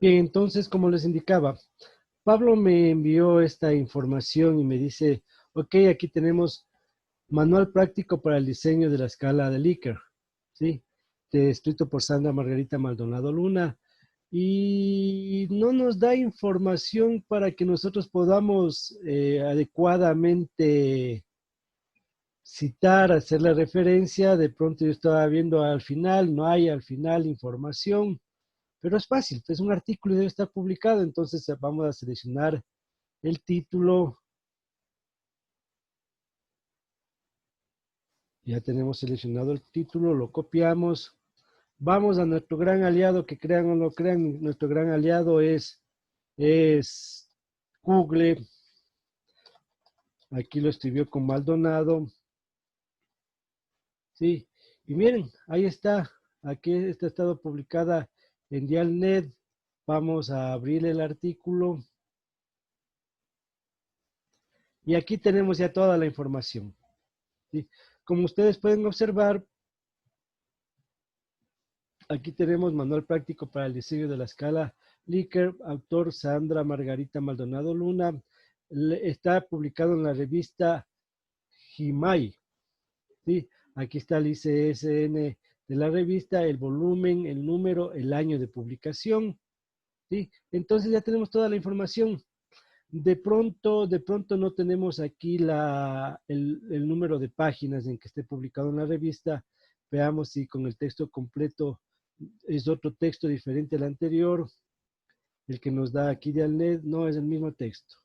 Bien, entonces, como les indicaba, Pablo me envió esta información y me dice, ok, aquí tenemos manual práctico para el diseño de la escala de Likert, ¿sí? Escrito por Sandra Margarita Maldonado Luna, y no nos da información para que nosotros podamos adecuadamente citar, hacer la referencia. De pronto yo estaba viendo al final, no hay al final información, pero es fácil, es un artículo y debe estar publicado, entonces vamos a seleccionar el título. Ya tenemos seleccionado el título, lo copiamos. Vamos a nuestro gran aliado, que crean o no crean, nuestro gran aliado es Google. Aquí lo escribió con Maldonado. Sí, y miren, ahí está. Aquí está estado publicada en Dialnet. Vamos a abrir el artículo. Y aquí tenemos ya toda la información. ¿Sí? Como ustedes pueden observar, aquí tenemos manual práctico para el diseño de la escala Likert, autor Sandra Margarita Maldonado Luna. Está publicado en la revista Jimai. ¿Sí? Aquí está el ICSN de la revista, el volumen, el número, el año de publicación. ¿Sí? Entonces ya tenemos toda la información. De pronto no tenemos aquí el número de páginas en que esté publicado en la revista. Veamos si con el texto completo es otro texto diferente al anterior. El que nos da aquí de Alnet no es el mismo texto.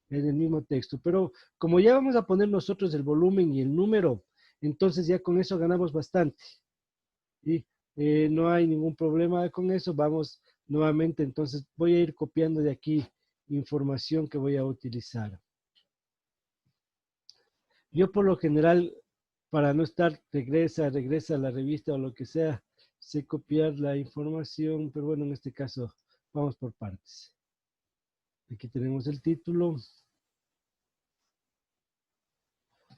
Es el mismo texto. Pero como ya vamos a poner nosotros el volumen y el número, entonces ya con eso ganamos bastante. Y no hay ningún problema con eso. Vamos nuevamente, entonces voy a ir copiando de aquí información que voy a utilizar. Yo por lo general, para no estar regresa a la revista o lo que sea, sé copiar la información, pero bueno, en este caso vamos por partes. Aquí tenemos el título.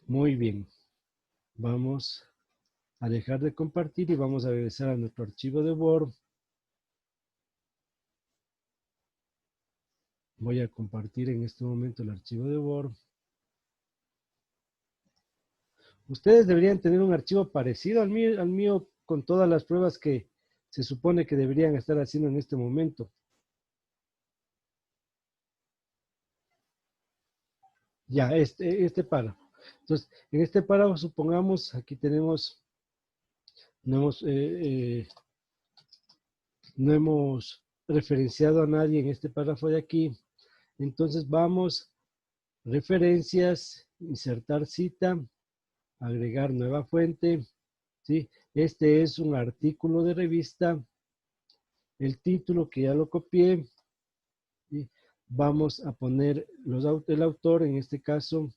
Muy bien. Vamos a dejar de compartir y vamos a regresar a nuestro archivo de Word. Voy a compartir en este momento el archivo de Word. Ustedes deberían tener un archivo parecido al mío con todas las pruebas que se supone que deberían estar haciendo en este momento. Ya, este párrafo. Entonces, en este párrafo, supongamos, aquí tenemos, no hemos referenciado a nadie en este párrafo de aquí. Entonces vamos, referencias, insertar cita, agregar nueva fuente, ¿sí? Este es un artículo de revista, el título que ya lo copié, ¿sí? Vamos a poner el autor, en este caso,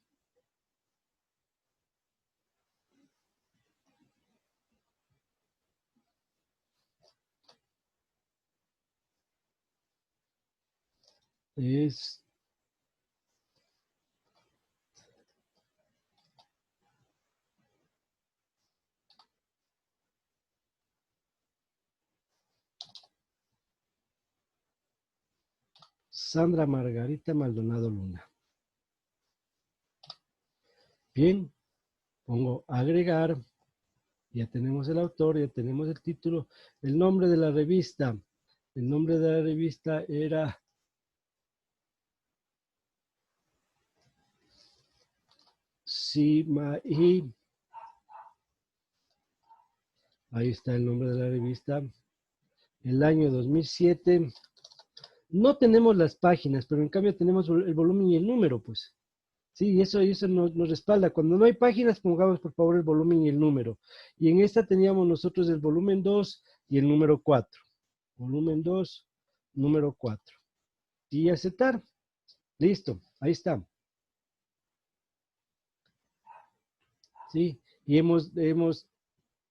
es Sandra Margarita Maldonado Luna. Bien, pongo agregar, ya tenemos el autor, ya tenemos el título, el nombre de la revista. El nombre de la revista era Simai. Ahí está el nombre de la revista. El año 2007. No tenemos las páginas, pero en cambio tenemos el volumen y el número, pues. Sí, eso nos respalda. Cuando no hay páginas, pongamos por favor el volumen y el número. Y en esta teníamos nosotros el volumen 2 y el número 4. Volumen 2, número 4. Y aceptar. Listo, ahí está. ¿Sí? Y hemos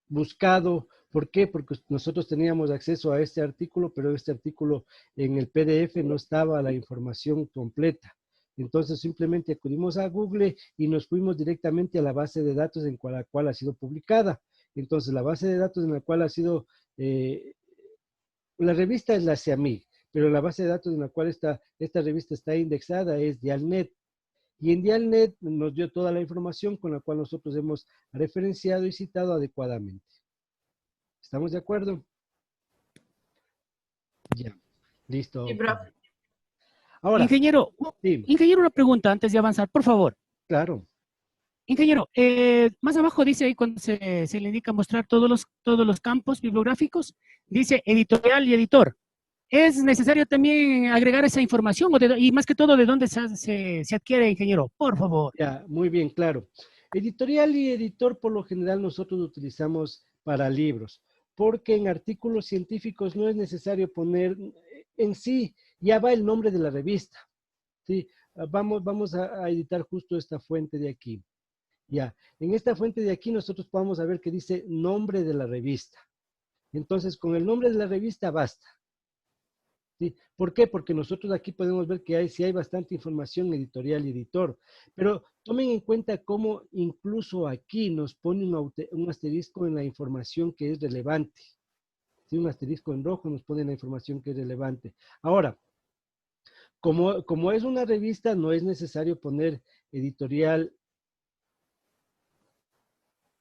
buscado. ¿Por qué? Porque nosotros teníamos acceso a este artículo, pero este artículo en el PDF no estaba la información completa. Entonces simplemente acudimos a Google y nos fuimos directamente a la base de datos en la cual ha sido publicada. Entonces la base de datos en la cual ha sido, la revista es la CIAMIG, pero la base de datos en la cual esta revista está indexada es Dialnet. Y en Dialnet nos dio toda la información con la cual nosotros hemos referenciado y citado adecuadamente. ¿Estamos de acuerdo? Ya, Sí, listo. profe. Ahora, Ingeniero, sí, ingeniero, una pregunta antes de avanzar, por favor. claro. Ingeniero, más abajo dice ahí cuando se le indica mostrar todos los campos bibliográficos, dice editorial y editor. ¿Es necesario también agregar esa información y más que todo de dónde se adquiere, ingeniero? Por favor. Ya, muy bien, claro. Editorial y editor por lo general nosotros lo utilizamos para libros, porque en artículos científicos no es necesario poner en sí, ya va el nombre de la revista. ¿Sí? Vamos a editar justo esta fuente de aquí. Ya, en esta fuente de aquí nosotros vamos a ver que dice nombre de la revista. Entonces, con el nombre de la revista basta. ¿Sí? ¿Por qué? Porque nosotros aquí podemos ver que sí hay bastante información editorial y editor, pero tomen en cuenta cómo incluso aquí nos pone un asterisco en la información que es relevante. ¿Sí? Un asterisco en rojo nos pone la información que es relevante. Ahora, como es una revista, no es necesario poner editorial,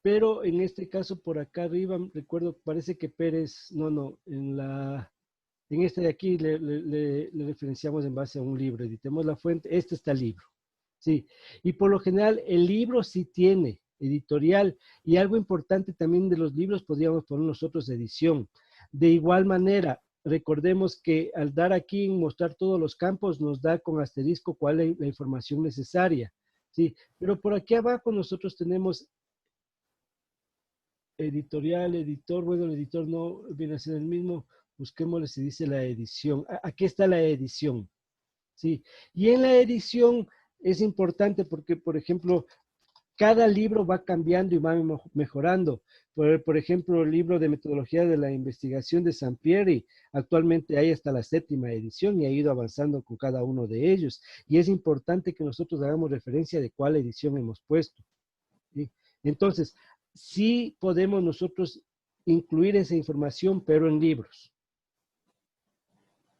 pero en este caso por acá arriba, recuerdo, parece que Pérez, en este de aquí le referenciamos en base a un libro, editemos la fuente, este está el libro, sí, y por lo general el libro sí tiene editorial, y algo importante también de los libros podríamos poner nosotros edición. De igual manera, recordemos que al dar aquí en mostrar todos los campos, nos da con asterisco cuál es la información necesaria, sí, pero por aquí abajo nosotros tenemos editorial, editor, bueno, el editor no viene a ser el mismo, busquémosle si dice la edición. Aquí está la edición, ¿sí? Y en la edición es importante porque, por ejemplo, cada libro va cambiando y va mejorando. Por ejemplo, el libro de metodología de la investigación de Sampieri, actualmente hay hasta la 7ª edición y ha ido avanzando con cada uno de ellos. Y es importante que nosotros hagamos referencia de cuál edición hemos puesto, ¿sí? Entonces, sí podemos nosotros incluir esa información, pero en libros.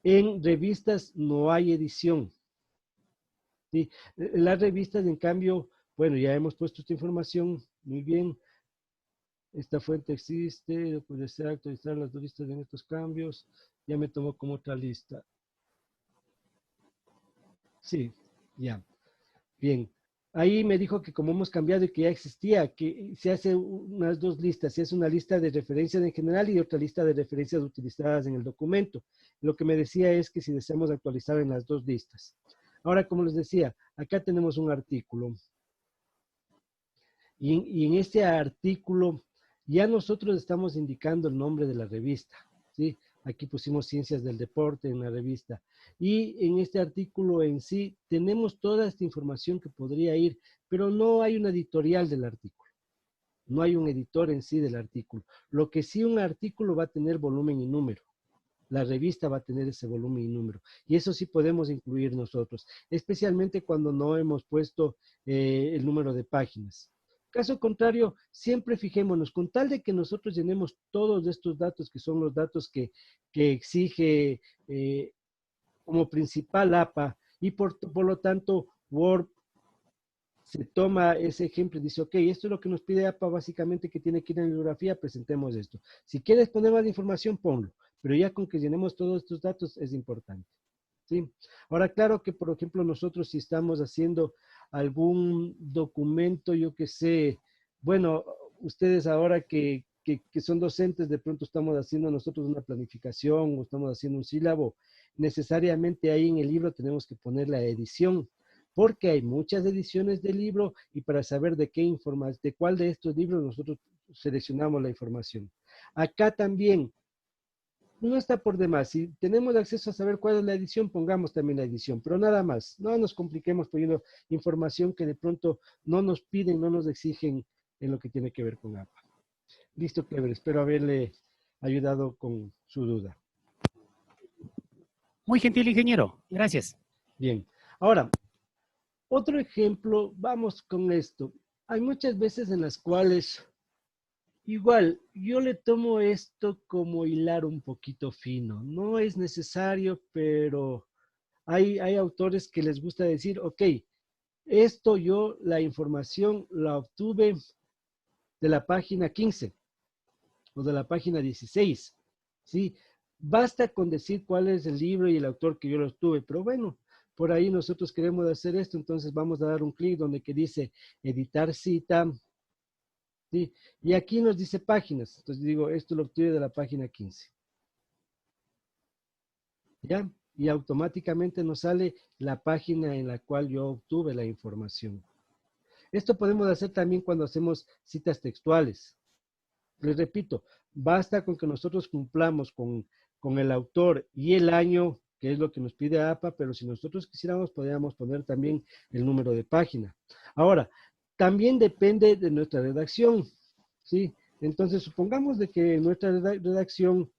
En revistas no hay edición, ¿sí? Las revistas, en cambio, bueno, ya hemos puesto esta información, muy bien. Esta fuente existe, puede ser actualizar las dos listas en estos cambios. Ya me tomó como otra lista. Sí, ya. Bien. Ahí me dijo que como hemos cambiado y que ya existía, que se hace unas dos listas, se hace una lista de referencias en general y otra lista de referencias utilizadas en el documento. Lo que me decía es que si deseamos actualizar en las dos listas. Ahora, como les decía, acá tenemos un artículo. Y en este artículo ya nosotros estamos indicando el nombre de la revista, ¿sí? Aquí pusimos Ciencias del Deporte en la revista. Y en este artículo en sí tenemos toda esta información que podría ir, pero no hay una editorial del artículo. No hay un editor en sí del artículo. Lo que sí un artículo va a tener volumen y número. La revista va a tener ese volumen y número. Y eso sí podemos incluir nosotros, especialmente cuando no hemos puesto el número de páginas. Caso contrario, siempre fijémonos, con tal de que nosotros llenemos todos estos datos, que son los datos que exige como principal APA, y por lo tanto Word se toma ese ejemplo y dice, ok, esto es lo que nos pide APA básicamente, que tiene que ir en bibliografía, presentemos esto. Si quieres poner más información, ponlo, pero ya con que llenemos todos estos datos es importante, ¿sí? Ahora, claro que, por ejemplo, nosotros si estamos haciendo algún documento, yo que sé, bueno, ustedes ahora que son docentes, de pronto estamos haciendo nosotros una planificación o estamos haciendo un sílabo, necesariamente ahí en el libro tenemos que poner la edición, porque hay muchas ediciones del libro y para saber de de cuál de estos libros nosotros seleccionamos la información. Acá también no está por demás. Si tenemos acceso a saber cuál es la edición, pongamos también la edición, pero nada más. No nos compliquemos poniendo información que de pronto no nos piden, no nos exigen en lo que tiene que ver con APA. Listo, Clever. Espero haberle ayudado con su duda. Muy gentil, ingeniero. Gracias. Bien. Ahora, otro ejemplo, vamos con esto. Hay muchas veces en las cuales Igual, yo le tomo esto como hilar un poquito fino. No es necesario, pero hay autores que les gusta decir, ok, esto yo, la información la obtuve de la página 15 o de la página 16, ¿sí? Basta con decir cuál es el libro y el autor que yo lo obtuve, pero bueno, por ahí nosotros queremos hacer esto, entonces vamos a dar un clic donde que dice editar cita, ¿sí? Y aquí nos dice páginas, entonces digo, esto lo obtuve de la página 15, ¿ya? Y automáticamente nos sale la página en la cual yo obtuve la información. Esto podemos hacer también cuando hacemos citas textuales. Les repito, basta con que nosotros cumplamos con el autor y el año, que es lo que nos pide APA, pero si nosotros quisiéramos, podríamos poner también el número de página. Ahora, también depende de nuestra redacción, ¿sí? Entonces, supongamos de que nuestra redacción,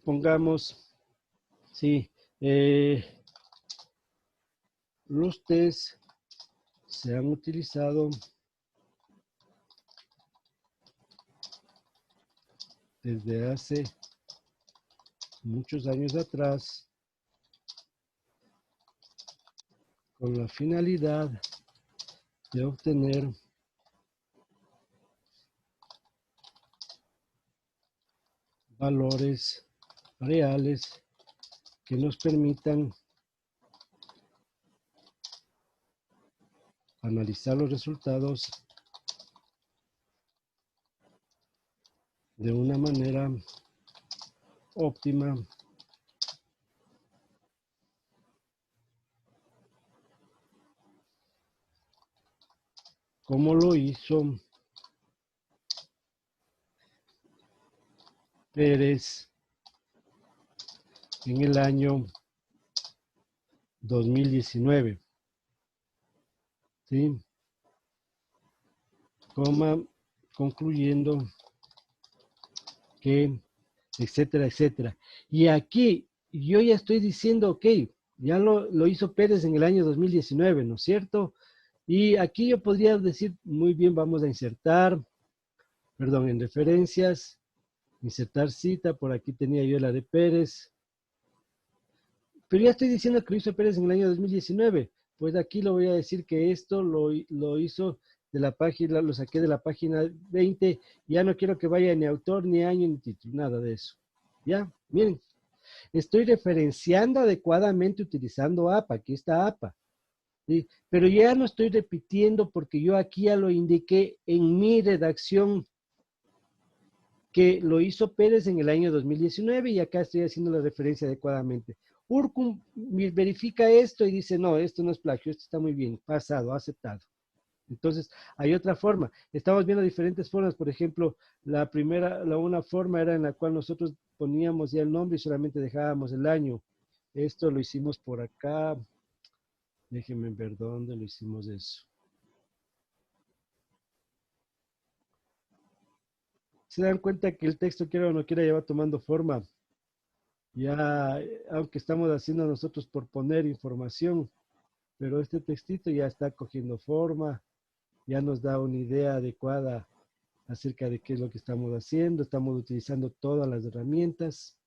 pongamos, sí, los test se han utilizado desde hace muchos años atrás con la finalidad de obtener valores reales que nos permitan analizar los resultados de una manera óptima como lo hizo Pérez en el año 2019, ¿sí? Concluyendo que, etcétera, etcétera. Y aquí yo ya estoy diciendo, ok, ya lo hizo Pérez en el año 2019, ¿no es cierto? Y aquí yo podría decir, muy bien, vamos a insertar, perdón, en referencias, insertar cita, por aquí tenía yo la de Pérez, pero ya estoy diciendo que lo hizo Pérez en el año 2019, pues aquí lo voy a decir que esto lo hizo de la página, lo saqué de la página 20, ya no quiero que vaya ni autor, ni año, ni título, nada de eso. Ya, miren, estoy referenciando adecuadamente utilizando APA, aquí está APA, ¿sí? Pero ya no estoy repitiendo porque yo aquí ya lo indiqué en mi redacción que lo hizo Pérez en el año 2019 y acá estoy haciendo la referencia adecuadamente. Urcum verifica esto y dice, no, esto no es plagio, esto está muy bien, pasado, aceptado. Entonces, hay otra forma. Estamos viendo diferentes formas. Por ejemplo, una forma era en la cual nosotros poníamos ya el nombre y solamente dejábamos el año. Esto lo hicimos por acá. Déjenme ver dónde lo hicimos eso. Se dan cuenta que el texto, quiera o no quiera, ya va tomando forma. Ya, aunque estamos haciendo nosotros por poner información, pero este textito ya está cogiendo forma, ya nos da una idea adecuada acerca de qué es lo que estamos haciendo, estamos utilizando todas las herramientas.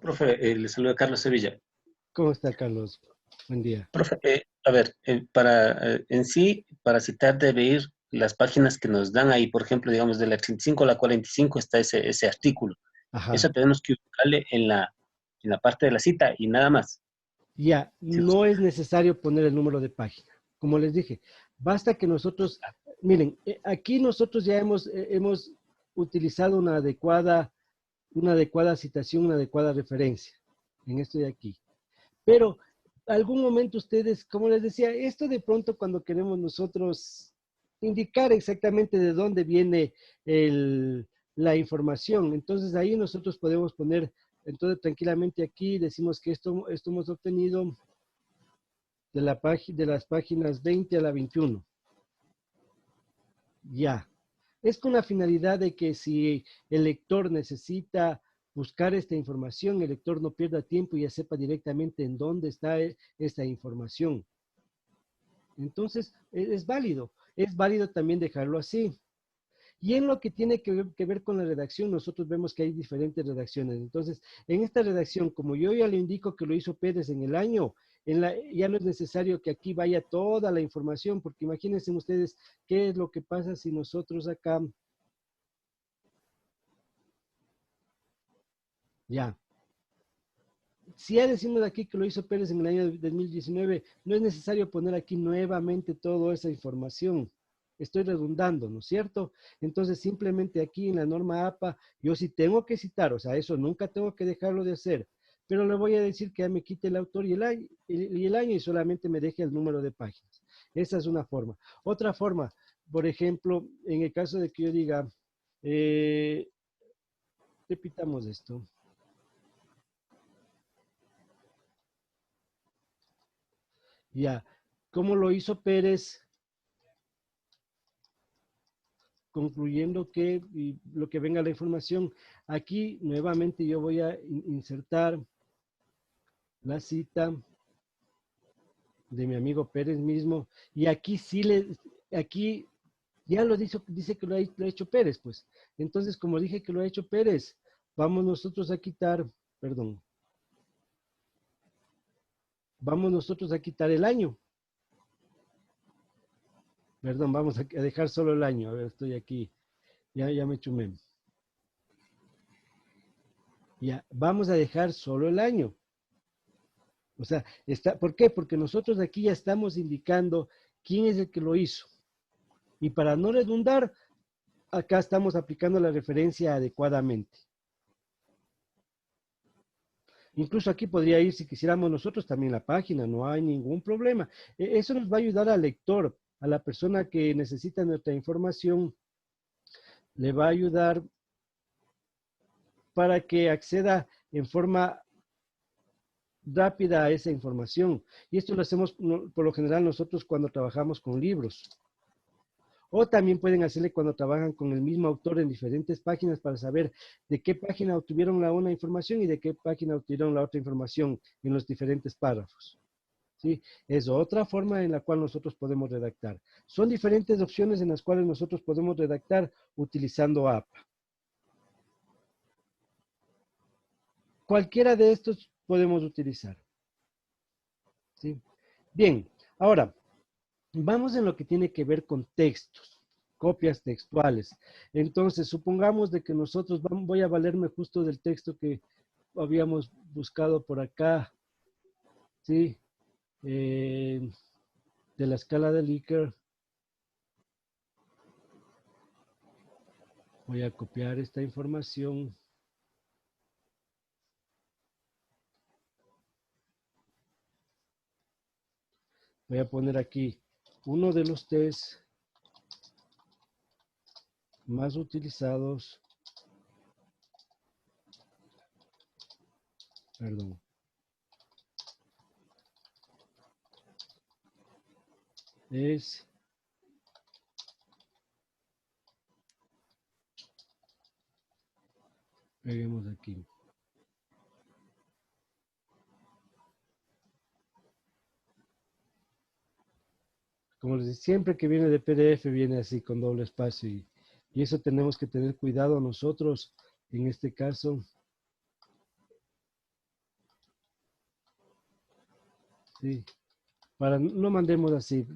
Profe, le saluda Carlos Sevilla. ¿Cómo está, Carlos? Buen día. Profe, a ver, en sí, para citar debe ir las páginas que nos dan ahí, por ejemplo, digamos, de la 35 a la 45 está ese artículo. Ajá. Eso tenemos que ubicarle en la parte de la cita y nada más. Ya, ¿Sí? no es necesario poner el número de página. Como les dije, basta que nosotros, miren, aquí nosotros ya hemos utilizado una adecuada citación, una adecuada referencia en esto de aquí. Pero algún momento ustedes, como les decía, esto de pronto cuando queremos nosotros indicar exactamente de dónde viene la información, entonces ahí nosotros podemos poner, entonces tranquilamente aquí decimos que esto hemos obtenido de las páginas 20 a la 21. Ya. Es con la finalidad de que si el lector necesita buscar esta información, el lector no pierda tiempo y ya sepa directamente en dónde está esta información. Entonces, es válido. Es válido también dejarlo así. Y en lo que tiene que ver con la redacción, nosotros vemos que hay diferentes redacciones. Entonces, en esta redacción, como yo ya le indico que lo hizo Pérez en el año, ya no es necesario que aquí vaya toda la información, porque imagínense ustedes qué es lo que pasa si nosotros acá, ya, si ya decimos aquí que lo hizo Pérez en el año 2019, no es necesario poner aquí nuevamente toda esa información. Estoy redundando, ¿no es cierto? Entonces, simplemente aquí en la norma APA, yo sí tengo que citar, o sea, eso nunca tengo que dejarlo de hacer, pero le voy a decir que ya me quite el autor y el año y solamente me deje el número de páginas. Esa es una forma. Otra forma, por ejemplo, en el caso de que yo diga, repitamos esto. Ya, ¿cómo lo hizo Pérez? Concluyendo que lo que venga la información, aquí nuevamente yo voy a insertar la cita de mi amigo Pérez mismo, y aquí sí aquí ya lo dice que lo ha hecho Pérez, pues. Entonces, como dije que lo ha hecho Pérez, vamos nosotros a quitar, perdón, vamos nosotros a quitar el año. Perdón, vamos a dejar solo el año. A ver, estoy aquí. Ya me chumé. Ya, vamos a dejar solo el año. O sea, ¿por qué? Porque nosotros aquí ya estamos indicando quién es el que lo hizo. Y para no redundar, acá estamos aplicando la referencia adecuadamente. Incluso aquí podría ir, si quisiéramos nosotros, también la página, no hay ningún problema. Eso nos va a ayudar al lector, a la persona que necesita nuestra información, le va a ayudar para que acceda en forma rápida a esa información. Y esto lo hacemos por lo general nosotros cuando trabajamos con libros. O también pueden hacerle cuando trabajan con el mismo autor en diferentes páginas para saber de qué página obtuvieron la una información y de qué página obtuvieron la otra información en los diferentes párrafos. ¿Sí? Es otra forma en la cual nosotros podemos redactar. Son diferentes opciones en las cuales nosotros podemos redactar utilizando APA. Cualquiera de estos podemos utilizar. ¿Sí? Bien, ahora, vamos en lo que tiene que ver con textos, copias textuales. Entonces, supongamos de que nosotros, voy a valerme justo del texto que habíamos buscado por acá, ¿sí? De la escala de Likert. Voy a copiar esta información. Voy a poner aquí uno de los test más utilizados. Perdón. Es peguemos aquí. Como les decía, siempre que viene de PDF viene así con doble espacio y eso tenemos que tener cuidado nosotros en este caso. Sí, para no mandemos así,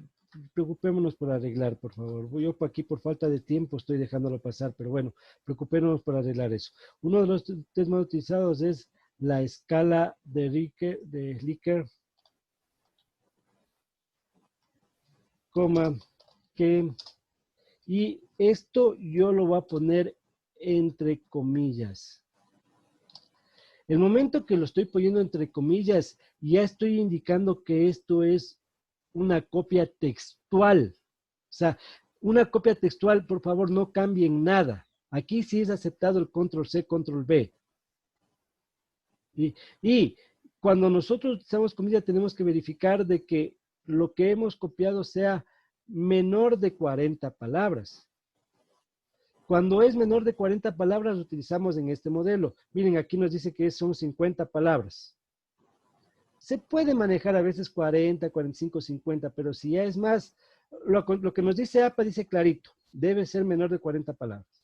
preocupémonos por arreglar, por favor. Yo aquí por falta de tiempo estoy dejándolo pasar, pero bueno, preocupémonos por arreglar eso. Uno de los test más utilizados es la escala de Likert, y esto yo lo voy a poner entre comillas. El momento que lo estoy poniendo entre comillas, ya estoy indicando que esto es una copia textual. O sea, una copia textual, por favor, no cambien nada. Aquí sí es aceptado el control C, control V. Y cuando nosotros utilizamos comillas, tenemos que verificar de que lo que hemos copiado sea menor de 40 palabras. Cuando es menor de 40 palabras, lo utilizamos en este modelo. Miren, aquí nos dice que son 50 palabras. Se puede manejar a veces 40, 45, 50, pero si ya es más, lo que nos dice APA dice clarito, debe ser menor de 40 palabras.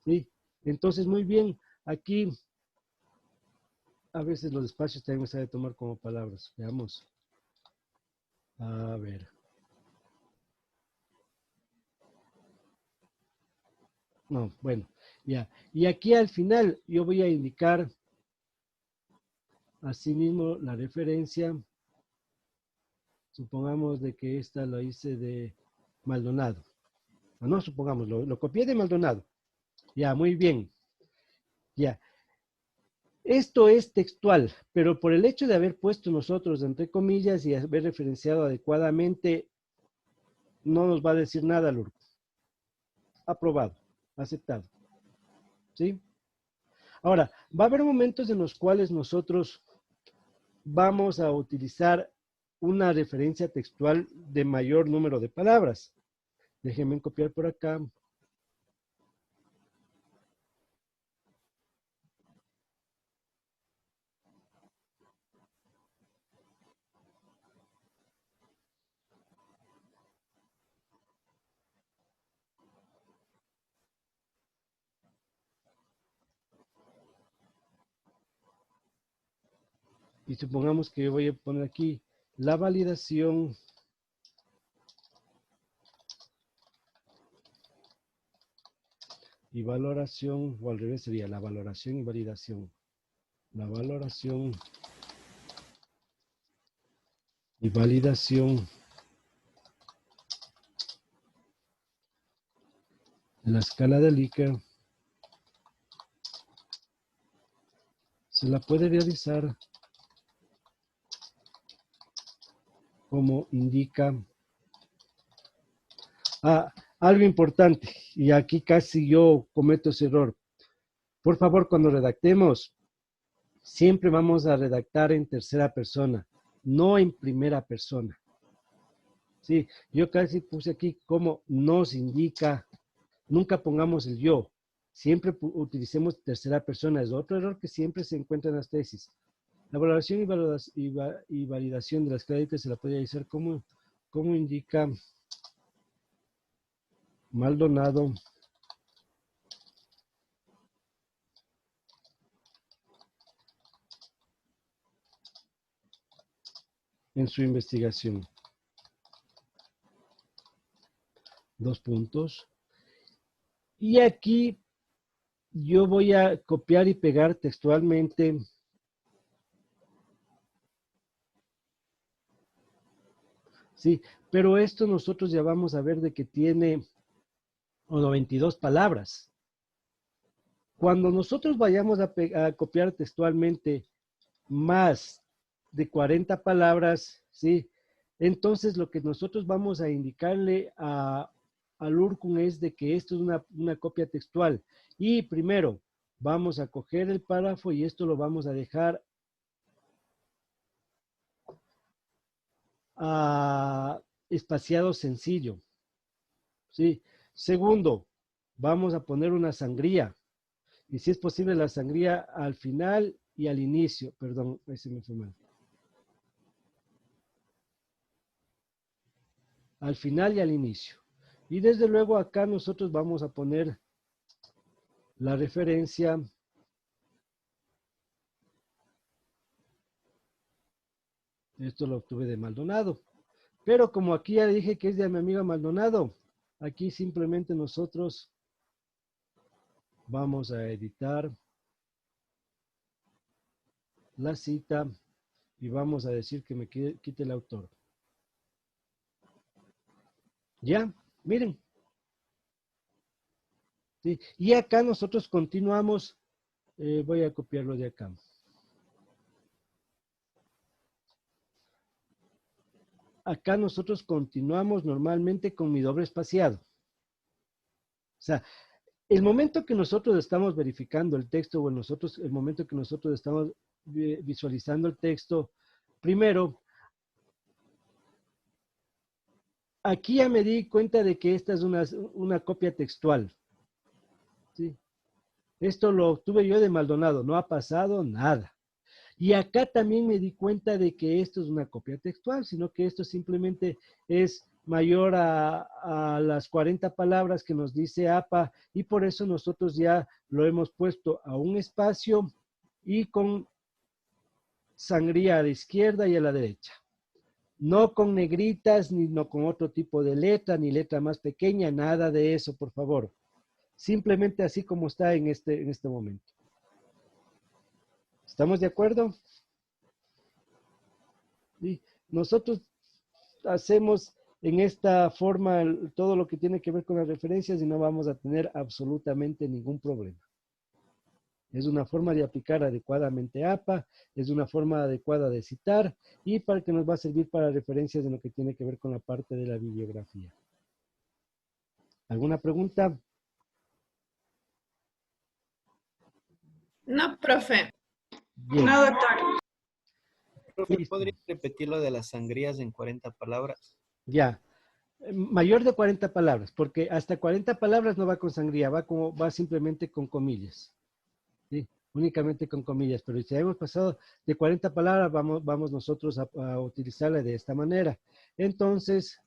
¿Sí? Entonces, muy bien, aquí a veces los espacios también se deben tomar como palabras. Veamos. A ver. No, bueno, ya. Y aquí al final yo voy a indicar asimismo la referencia. Supongamos de que esta lo hice de Maldonado. No, supongamos, lo copié de Maldonado. Ya, muy bien. Ya. Esto es textual, pero por el hecho de haber puesto nosotros entre comillas y haber referenciado adecuadamente, no nos va a decir nada el URCO. Aprobado, aceptado. ¿Sí? Ahora, va a haber momentos en los cuales nosotros vamos a utilizar una referencia textual de mayor número de palabras. Déjenme copiar por acá. Y supongamos que yo voy a poner aquí la validación y valoración, o al revés sería la valoración y validación. La valoración y validación de la escala de Likert se la puede realizar como indica. Algo importante, y aquí casi yo cometo ese error. Por favor, cuando redactemos, siempre vamos a redactar en tercera persona, no en primera persona. Sí, yo casi puse aquí como nos indica, nunca pongamos el yo, siempre utilicemos tercera persona, es otro error que siempre se encuentra en las tesis. La valoración y validación de las créditos se la puede realizar como indica Maldonado en su investigación. Dos puntos. Y aquí yo voy a copiar y pegar textualmente sí, pero esto nosotros ya vamos a ver de que tiene 92 palabras. Cuando nosotros vayamos a copiar textualmente más de 40 palabras, ¿sí? Entonces lo que nosotros vamos a indicarle al URCUM es de que esto es una copia textual. Y primero, vamos a coger el párrafo y esto lo vamos a dejar espaciado sencillo. ¿Sí? Segundo, vamos a poner una sangría. Y si es posible la sangría al final y al inicio. Perdón, ese me fue mal. Al final y al inicio. Y desde luego acá nosotros vamos a poner la referencia esto lo obtuve de Maldonado. Pero como aquí ya dije que es de mi amiga Maldonado, aquí simplemente nosotros vamos a editar la cita y vamos a decir que me quite el autor. Ya, miren. ¿Sí? Y acá nosotros continuamos, voy a copiarlo de acá. Acá nosotros continuamos normalmente con mi doble espaciado. O sea, el momento que nosotros estamos verificando el texto o el momento que nosotros estamos visualizando el texto, primero, aquí ya me di cuenta de que esta es una copia textual. Esto lo obtuve yo de Maldonado, no ha pasado nada. Y acá también me di cuenta de que esto es una copia textual, sino que esto simplemente es mayor a las 40 palabras que nos dice APA, y por eso nosotros ya lo hemos puesto a un espacio y con sangría a la izquierda y a la derecha. No con negritas, ni no con otro tipo de letra, ni letra más pequeña, nada de eso, por favor. Simplemente así como está en este momento. ¿Estamos de acuerdo? ¿Sí? Nosotros hacemos en esta forma todo lo que tiene que ver con las referencias y no vamos a tener absolutamente ningún problema. Es una forma de aplicar adecuadamente APA, es una forma adecuada de citar y para que nos va a servir para referencias en lo que tiene que ver con la parte de la bibliografía. ¿Alguna pregunta? No, profe. Bien. No, doctor. Profe, Listo. ¿podría repetir lo de las sangrías en 40 palabras? Ya. Mayor de 40 palabras, porque hasta 40 palabras no va con sangría, va simplemente con comillas. ¿Sí? Únicamente con comillas, pero si hemos pasado de 40 palabras, vamos nosotros a utilizarla de esta manera. Entonces,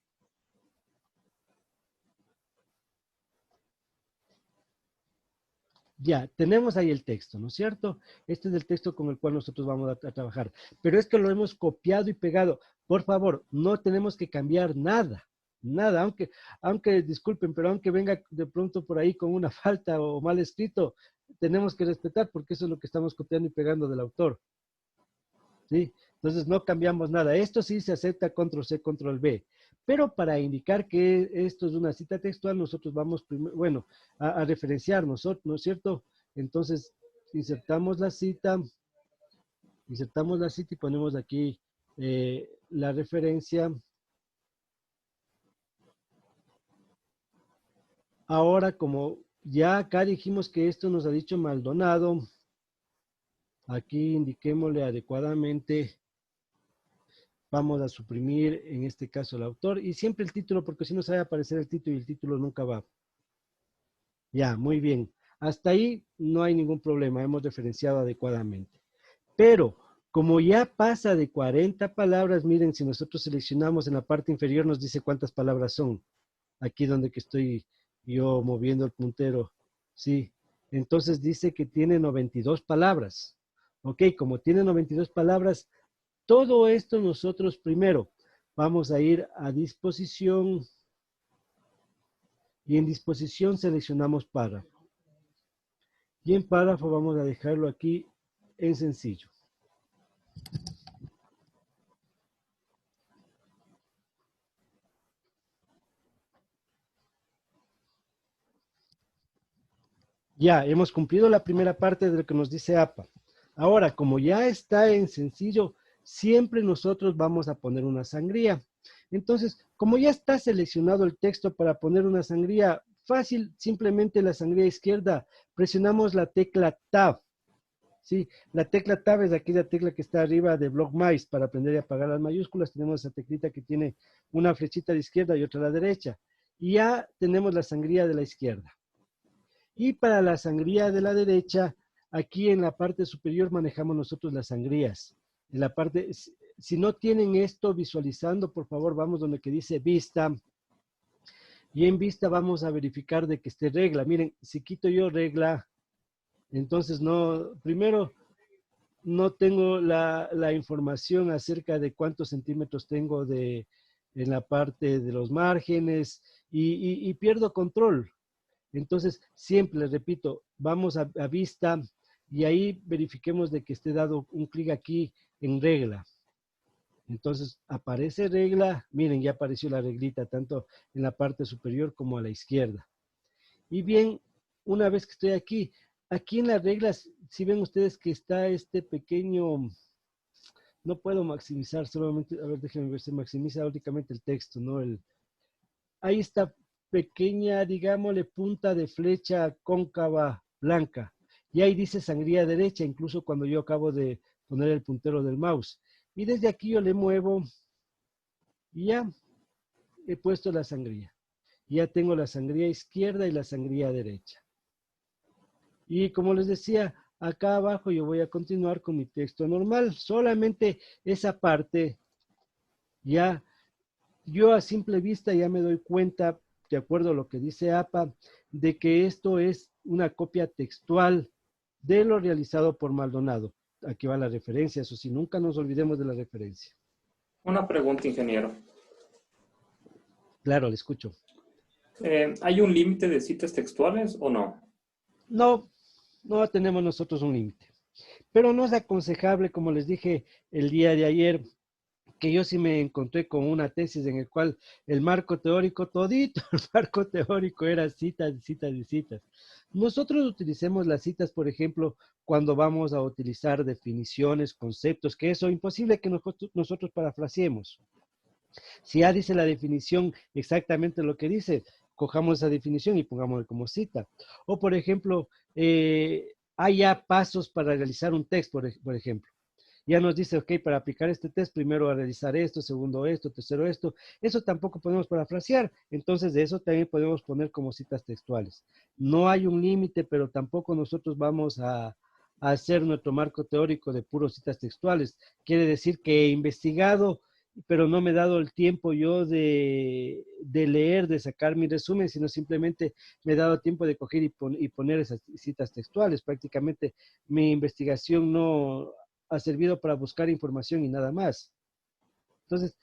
ya, tenemos ahí el texto, ¿no es cierto? Este es el texto con el cual nosotros vamos a trabajar. Pero esto lo hemos copiado y pegado. Por favor, no tenemos que cambiar nada, nada. Aunque disculpen, pero aunque venga de pronto por ahí con una falta o mal escrito, tenemos que respetar porque eso es lo que estamos copiando y pegando del autor. ¿Sí? Entonces no cambiamos nada. Esto sí se acepta control C, control V. Pero para indicar que esto es una cita textual, nosotros vamos primero, bueno, a referenciar nosotros, ¿no es cierto? Entonces insertamos la cita y ponemos aquí la referencia. Ahora, como ya acá dijimos que esto nos ha dicho Maldonado, aquí indiquémosle adecuadamente. Vamos a suprimir, en este caso, el autor y siempre el título, porque si no sabe aparecer el título y el título nunca va. Ya, muy bien. Hasta ahí no hay ningún problema, hemos referenciado adecuadamente. Pero, como ya pasa de 40 palabras, miren, si nosotros seleccionamos en la parte inferior, nos dice cuántas palabras son. Aquí donde que estoy yo moviendo el puntero. Sí. Entonces dice que tiene 92 palabras. Ok, como tiene 92 palabras, todo esto nosotros primero vamos a ir a disposición y en disposición seleccionamos párrafo. Y en párrafo vamos a dejarlo aquí en sencillo. Ya, hemos cumplido la primera parte de lo que nos dice APA. Ahora, como ya está en sencillo, siempre nosotros vamos a poner una sangría. Entonces, como ya está seleccionado el texto para poner una sangría, fácil, simplemente la sangría izquierda, presionamos la tecla Tab. Sí, la tecla Tab es aquella tecla que está arriba de Block Mais para aprender a apagar las mayúsculas. Tenemos esa teclita que tiene una flechita a la izquierda y otra a la derecha. Y ya tenemos la sangría de la izquierda. Y para la sangría de la derecha, aquí en la parte superior manejamos nosotros las sangrías. En la parte, si no tienen esto visualizando, por favor, vamos donde que dice vista. Y en vista vamos a verificar de que esté regla. Miren, si quito yo regla, entonces no, primero no tengo la información acerca de cuántos centímetros tengo en la parte de los márgenes y pierdo control. Entonces, siempre les repito, vamos a vista y ahí verifiquemos de que esté dado un clic aquí en regla. Entonces, aparece regla, miren, ya apareció la reglita tanto en la parte superior como a la izquierda. Y bien, una vez que estoy aquí en las reglas, si ven ustedes que está este pequeño, no puedo maximizar, solamente, a ver, déjenme ver, se maximiza únicamente el texto, ¿no? Ahí está pequeña, digámosle, punta de flecha cóncava blanca. Y ahí dice sangría derecha, incluso cuando yo acabo de poner el puntero del mouse. Y desde aquí yo le muevo y ya he puesto la sangría. Ya tengo la sangría izquierda y la sangría derecha. Y como les decía, acá abajo yo voy a continuar con mi texto normal. Solamente esa parte ya, yo a simple vista ya me doy cuenta, de acuerdo a lo que dice APA, de que esto es una copia textual de lo realizado por Maldonado. Aquí va la referencia, eso sí, nunca nos olvidemos de la referencia. Una pregunta, ingeniero. Claro, le escucho. ¿Hay un límite de citas textuales o no? No, no tenemos nosotros un límite. Pero no es aconsejable, como les dije el día de ayer, que yo sí me encontré con una tesis en el cual el marco teórico, todito el marco teórico era citas, citas y citas. Nosotros utilicemos las citas, por ejemplo, cuando vamos a utilizar definiciones, conceptos, que eso es imposible que nosotros parafraseemos. Si ya dice la definición exactamente lo que dice, cojamos esa definición y pongámoslo como cita. O, por ejemplo, hay ya pasos para realizar un test, por ejemplo. Ya nos dice, ok, para aplicar este test, primero a realizar esto, segundo esto, tercero esto. Eso tampoco podemos parafrasear. Entonces, de eso también podemos poner como citas textuales. No hay un límite, pero tampoco nosotros vamos a hacer nuestro marco teórico de puros citas textuales. Quiere decir que he investigado, pero no me he dado el tiempo yo de leer, de sacar mi resumen, sino simplemente me he dado tiempo de coger y poner esas citas textuales. Prácticamente mi investigación no ha servido para buscar información y nada más. Entonces,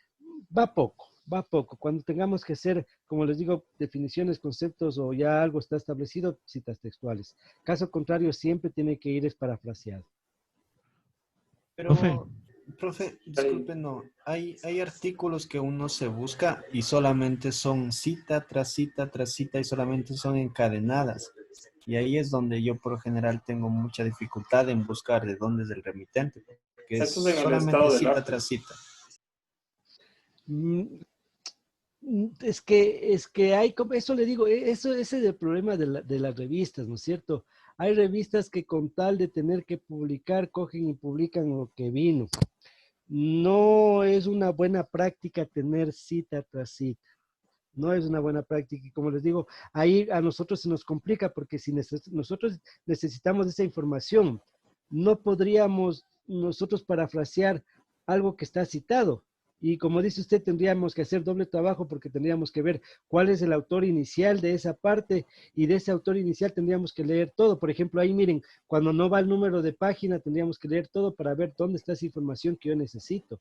va poco, va poco. Cuando tengamos que hacer, como les digo, definiciones, conceptos o ya algo está establecido, citas textuales. Caso contrario, siempre tiene que ir es parafraseado. Pero, profe, disculpe, no. Hay artículos que uno se busca y solamente son cita tras cita tras cita y solamente son encadenadas. Y ahí es donde yo por lo general tengo mucha dificultad en buscar de dónde es el remitente, porque es Eso es en el solamente estado del cita arte. tras cita. Es que hay, eso le digo, ese es el problema de las revistas, ¿no es cierto? Hay revistas que con tal de tener que publicar, cogen y publican lo que vino. No es una buena práctica tener cita tras cita. No es una buena práctica. Y como les digo, ahí a nosotros se nos complica porque si nosotros necesitamos esa información, no podríamos nosotros parafrasear algo que está citado. Y como dice usted, tendríamos que hacer doble trabajo porque tendríamos que ver cuál es el autor inicial de esa parte y de ese autor inicial tendríamos que leer todo. Por ejemplo, ahí miren, cuando no va el número de página, tendríamos que leer todo para ver dónde está esa información que yo necesito.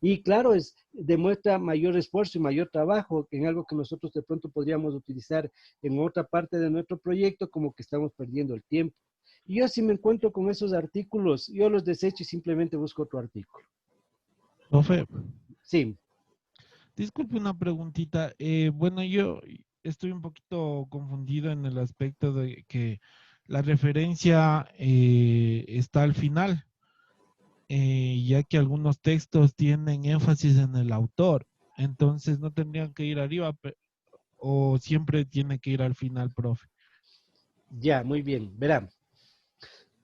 Y claro, demuestra mayor esfuerzo y mayor trabajo en algo que nosotros de pronto podríamos utilizar en otra parte de nuestro proyecto, como que estamos perdiendo el tiempo. Y yo si me encuentro con esos artículos, yo los desecho y simplemente busco otro artículo. Profe, Sí. disculpe una preguntita. Bueno, yo estoy un poquito confundido en el aspecto de que la referencia está al final, ya que algunos textos tienen énfasis en el autor. Entonces, ¿no tendrían que ir arriba o siempre tiene que ir al final, profe? Ya, muy bien. Verán,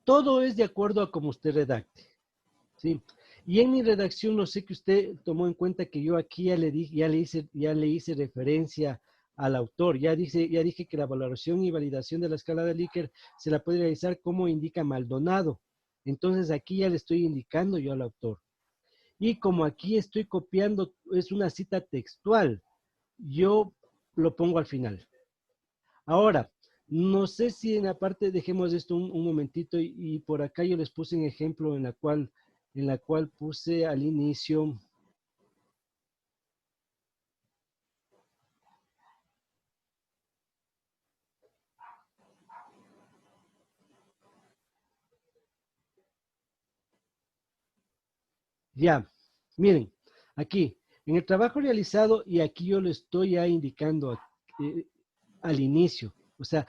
todo es de acuerdo a cómo usted redacte. ¿Sí? Y en mi redacción, no sé que usted tomó en cuenta que yo aquí ya le hice referencia al autor. Ya dije que la valoración y validación de la escala de Likert se la puede realizar como indica Maldonado. Entonces aquí ya le estoy indicando yo al autor. Y como aquí estoy copiando, es una cita textual, yo lo pongo al final. Ahora, no sé si en la parte, dejemos esto un momentito y por acá yo les puse un ejemplo en la cual puse al inicio. Ya, miren, aquí, en el trabajo realizado, y aquí yo lo estoy ya indicando al inicio. O sea,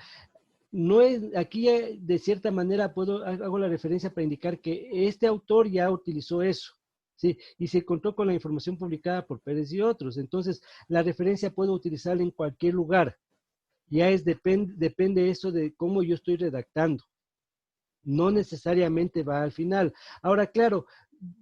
no es, aquí ya de cierta manera hago la referencia para indicar que este autor ya utilizó eso. ¿Sí? Y se encontró con la información publicada por Pérez y otros. Entonces, la referencia puedo utilizarla en cualquier lugar. Ya depende eso de cómo yo estoy redactando. No necesariamente va al final. Ahora, claro,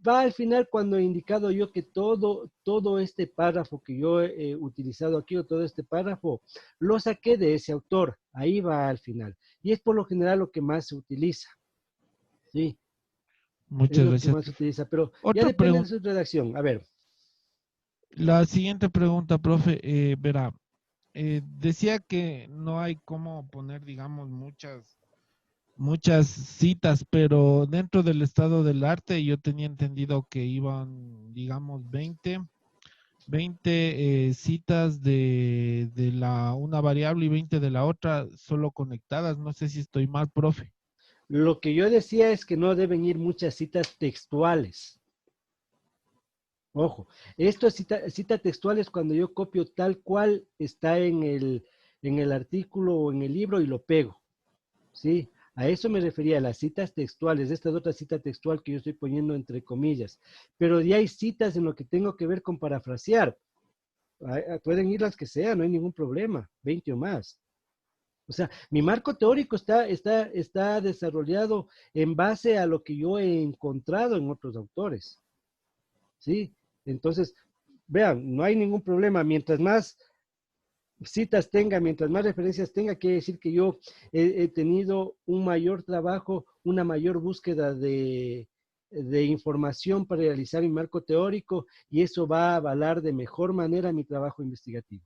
va al final cuando he indicado yo que todo este párrafo que yo he utilizado aquí, o todo este párrafo, lo saqué de ese autor. Ahí va al final. Y es por lo general lo que más se utiliza. Sí, es Muchas lo que gracias. más se utiliza, pero ya Otra depende de pregunta. su redacción. A ver. La siguiente pregunta, profe, verá, decía que no hay cómo poner, digamos, muchas citas, pero dentro del estado del arte yo tenía entendido que iban, digamos, 20 citas de una variable y 20 de la otra, solo conectadas. No sé si estoy mal, profe. Lo que yo decía es que no deben ir muchas citas textuales. Ojo, esto es cita textual es cuando yo copio tal cual está en el artículo o en el libro y lo pego, ¿sí? A eso me refería, a las citas textuales. Esta es otra cita textual que yo estoy poniendo entre comillas. Pero ya hay citas en lo que tengo que ver con parafrasear. Pueden ir las que sean, no hay ningún problema, 20 o más. O sea, mi marco teórico está desarrollado en base a lo que yo he encontrado en otros autores, ¿sí? Entonces, vean, no hay ningún problema. Mientras más citas tenga, mientras más referencias tenga, quiere decir que yo he tenido un mayor trabajo, una mayor búsqueda de información para realizar mi marco teórico, y eso va a avalar de mejor manera mi trabajo investigativo.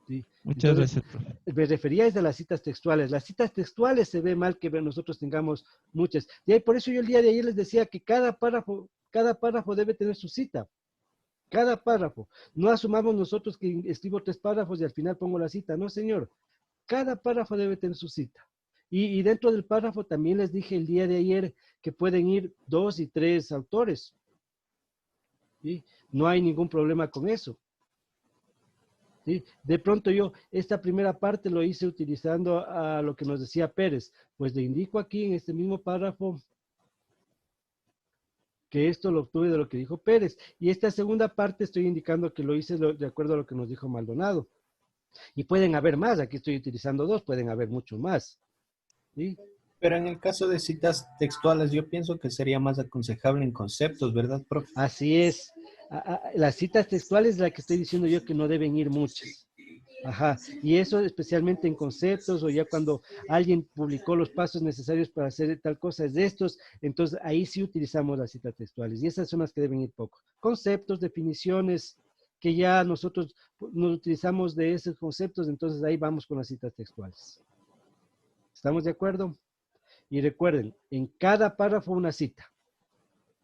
¿Sí? Muchas Entonces, gracias, profe. me refería a las citas textuales. Las citas textuales se ve mal que nosotros tengamos muchas. Y ahí, por eso yo el día de ayer les decía que cada párrafo debe tener su cita. Cada párrafo. No asumamos nosotros que escribo 3 párrafos y al final pongo la cita. No, señor. Cada párrafo debe tener su cita. Y dentro del párrafo también les dije el día de ayer que pueden ir 2 y 3 autores. ¿Sí? No hay ningún problema con eso. ¿Sí? De pronto yo esta primera parte lo hice utilizando a lo que nos decía Pérez. Pues le indico aquí en este mismo párrafo que esto lo obtuve de lo que dijo Pérez. Y esta segunda parte estoy indicando que lo hice de acuerdo a lo que nos dijo Maldonado. Y pueden haber más, aquí estoy utilizando 2, pueden haber mucho más. ¿Sí? Pero en el caso de citas textuales, yo pienso que sería más aconsejable en conceptos, ¿verdad, profe? Así es. Las citas textuales es la que estoy diciendo yo que no deben ir muchas. Ajá, y eso especialmente en conceptos o ya cuando alguien publicó los pasos necesarios para hacer tal cosa es de estos, entonces ahí sí utilizamos las citas textuales y esas son las que deben ir poco. Conceptos, definiciones que ya nosotros nos utilizamos de esos conceptos, entonces ahí vamos con las citas textuales. ¿Estamos de acuerdo? Y recuerden, en cada párrafo una cita.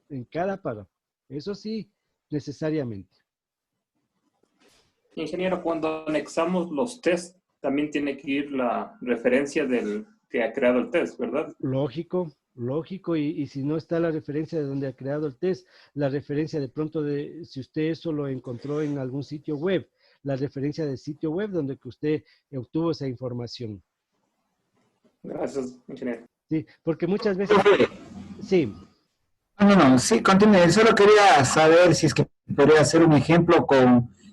En cada párrafo. Eso sí, necesariamente. Ingeniero, cuando anexamos los test, también tiene que ir la referencia del que ha creado el test, ¿verdad? Lógico, lógico, y si no está la referencia de donde ha creado el test, la referencia de pronto de, si usted eso lo encontró en algún sitio web, la referencia del sitio web donde que usted obtuvo esa información. Gracias, ingeniero. Sí, porque muchas veces, sí. No, sí, continúe. Solo quería saber si es que podría hacer un ejemplo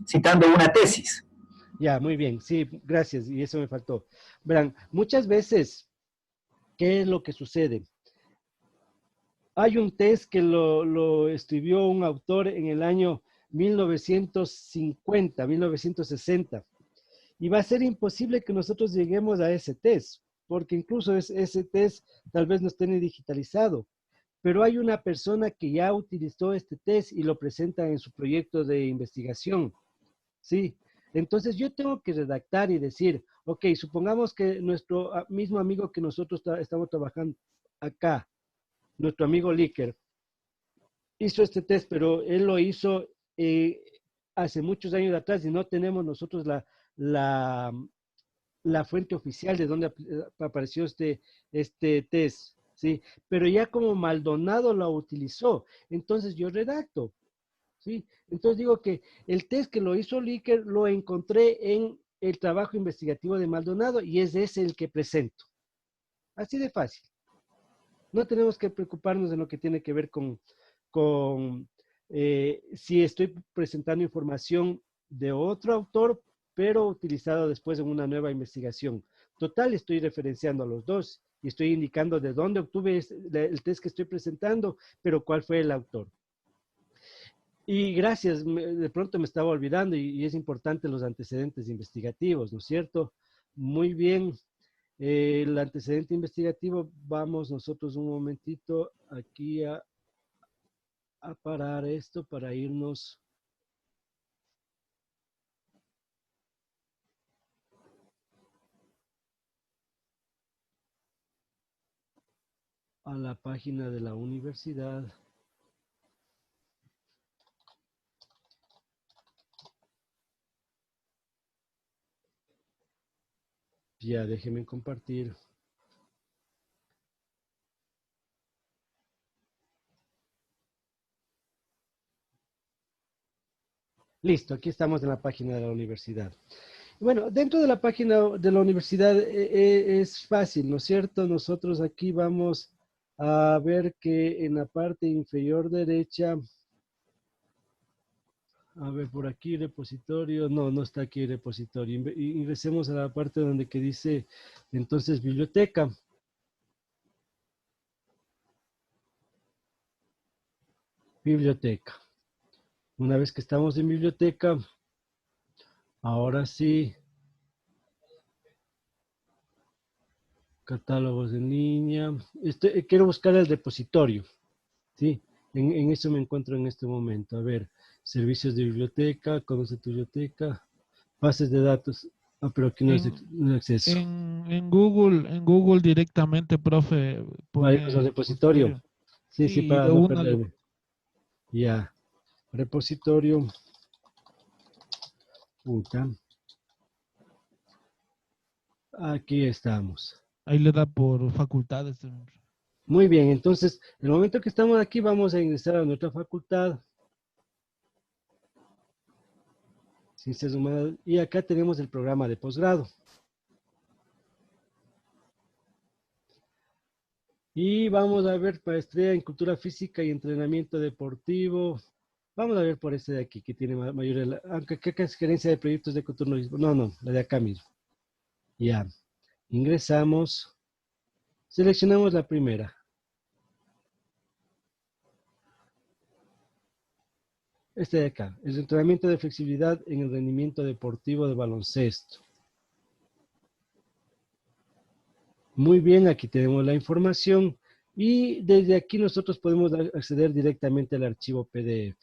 citando una tesis. Ya, muy bien, sí, gracias, y eso me faltó. Verán, muchas veces, ¿qué es lo que sucede? Hay un test que lo escribió un autor en el año 1950, 1960, y va a ser imposible que nosotros lleguemos a ese test, porque incluso ese test tal vez no esté ni digitalizado, pero hay una persona que ya utilizó este test y lo presenta en su proyecto de investigación, ¿sí? Entonces yo tengo que redactar y decir, ok, supongamos que nuestro mismo amigo que nosotros estamos trabajando acá, nuestro amigo Licker, hizo este test, pero él lo hizo hace muchos años atrás y no tenemos nosotros la fuente oficial de donde apareció este test, ¿sí? Pero ya como Maldonado lo utilizó, entonces yo redacto, ¿sí? Entonces digo que el test que lo hizo Licker lo encontré en el trabajo investigativo de Maldonado y es ese el que presento. Así de fácil. No tenemos que preocuparnos de lo que tiene que ver con si estoy presentando información de otro autor, pero utilizado después en una nueva investigación. Total, estoy referenciando a los dos y estoy indicando de dónde obtuve el test que estoy presentando, pero cuál fue el autor. Y gracias, de pronto me estaba olvidando y es importante los antecedentes investigativos, ¿no es cierto? Muy bien, el antecedente investigativo, vamos nosotros un momentito aquí a parar esto para irnos a la página de la universidad. Ya, déjenme compartir. Listo, aquí estamos en la página de la universidad. Bueno, dentro de la página de la universidad es fácil, ¿no es cierto? Nosotros aquí vamos a ver que en la parte inferior derecha, a ver, por aquí repositorio, no está aquí repositorio. Ingresemos a la parte donde que dice, entonces, biblioteca. Biblioteca. Una vez que estamos en biblioteca, ahora sí, catálogos en línea. Quiero buscar el repositorio, ¿sí? En eso me encuentro en este momento. A ver, servicios de biblioteca, conoce tu biblioteca, bases de datos. Ah, pero aquí no es acceso. En Google directamente, profe. Vamos al repositorio. Sí, para no perderme. Ya. Repositorio. Puta. Aquí estamos. Ahí le da por facultades. Muy bien, entonces, en el momento que estamos aquí, vamos a ingresar a nuestra facultad. Ciencias Humanas. Y acá tenemos el programa de posgrado. Y vamos a ver maestría en cultura física y entrenamiento deportivo. Vamos a ver por este de aquí, que tiene mayor, aunque acá es gerencia de proyectos de culturismo. No, la de acá mismo. Ya. Ingresamos. Seleccionamos la primera. Este de acá, el entrenamiento de flexibilidad en el rendimiento deportivo de baloncesto. Muy bien, aquí tenemos la información y desde aquí nosotros podemos acceder directamente al archivo PDF.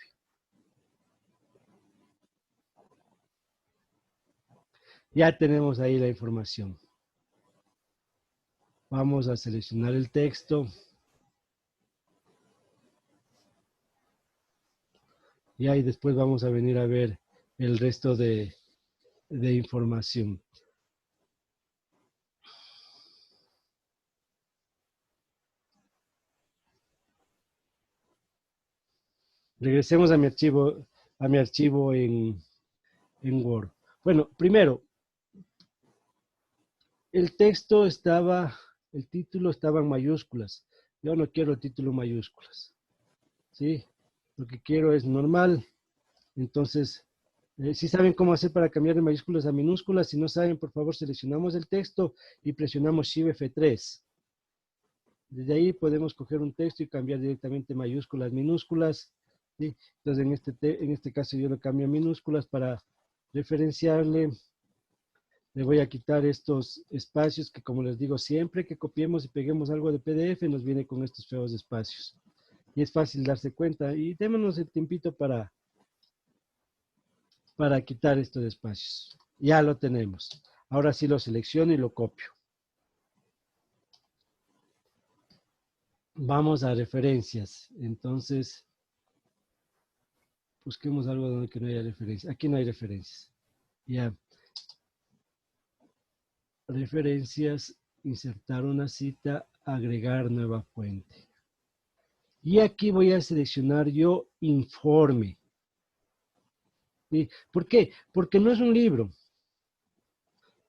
Ya tenemos ahí la información. Vamos a seleccionar el texto. Y ahí después vamos a venir a ver el resto de información. Regresemos a mi archivo en Word. Bueno, primero, el título estaba en mayúsculas. Yo no quiero el título en mayúsculas. ¿Sí? Lo que quiero es normal. Entonces, si saben cómo hacer para cambiar de mayúsculas a minúsculas, si no saben, por favor, seleccionamos el texto y presionamos Shift F3. Desde ahí podemos coger un texto y cambiar directamente mayúsculas, minúsculas. ¿Sí? Entonces, en este caso yo lo cambio a minúsculas para referenciarle. Le voy a quitar estos espacios que, como les digo, siempre que copiemos y peguemos algo de PDF, nos viene con estos feos espacios. Y es fácil darse cuenta. Y démonos el tiempito para quitar estos espacios. Ya lo tenemos. Ahora sí lo selecciono y lo copio. Vamos a referencias. Entonces, busquemos algo donde que no haya referencias. Aquí no hay referencias. Ya. Referencias, insertar una cita, agregar nueva fuente. Y aquí voy a seleccionar yo informe. ¿Sí? ¿Por qué? Porque no es un libro.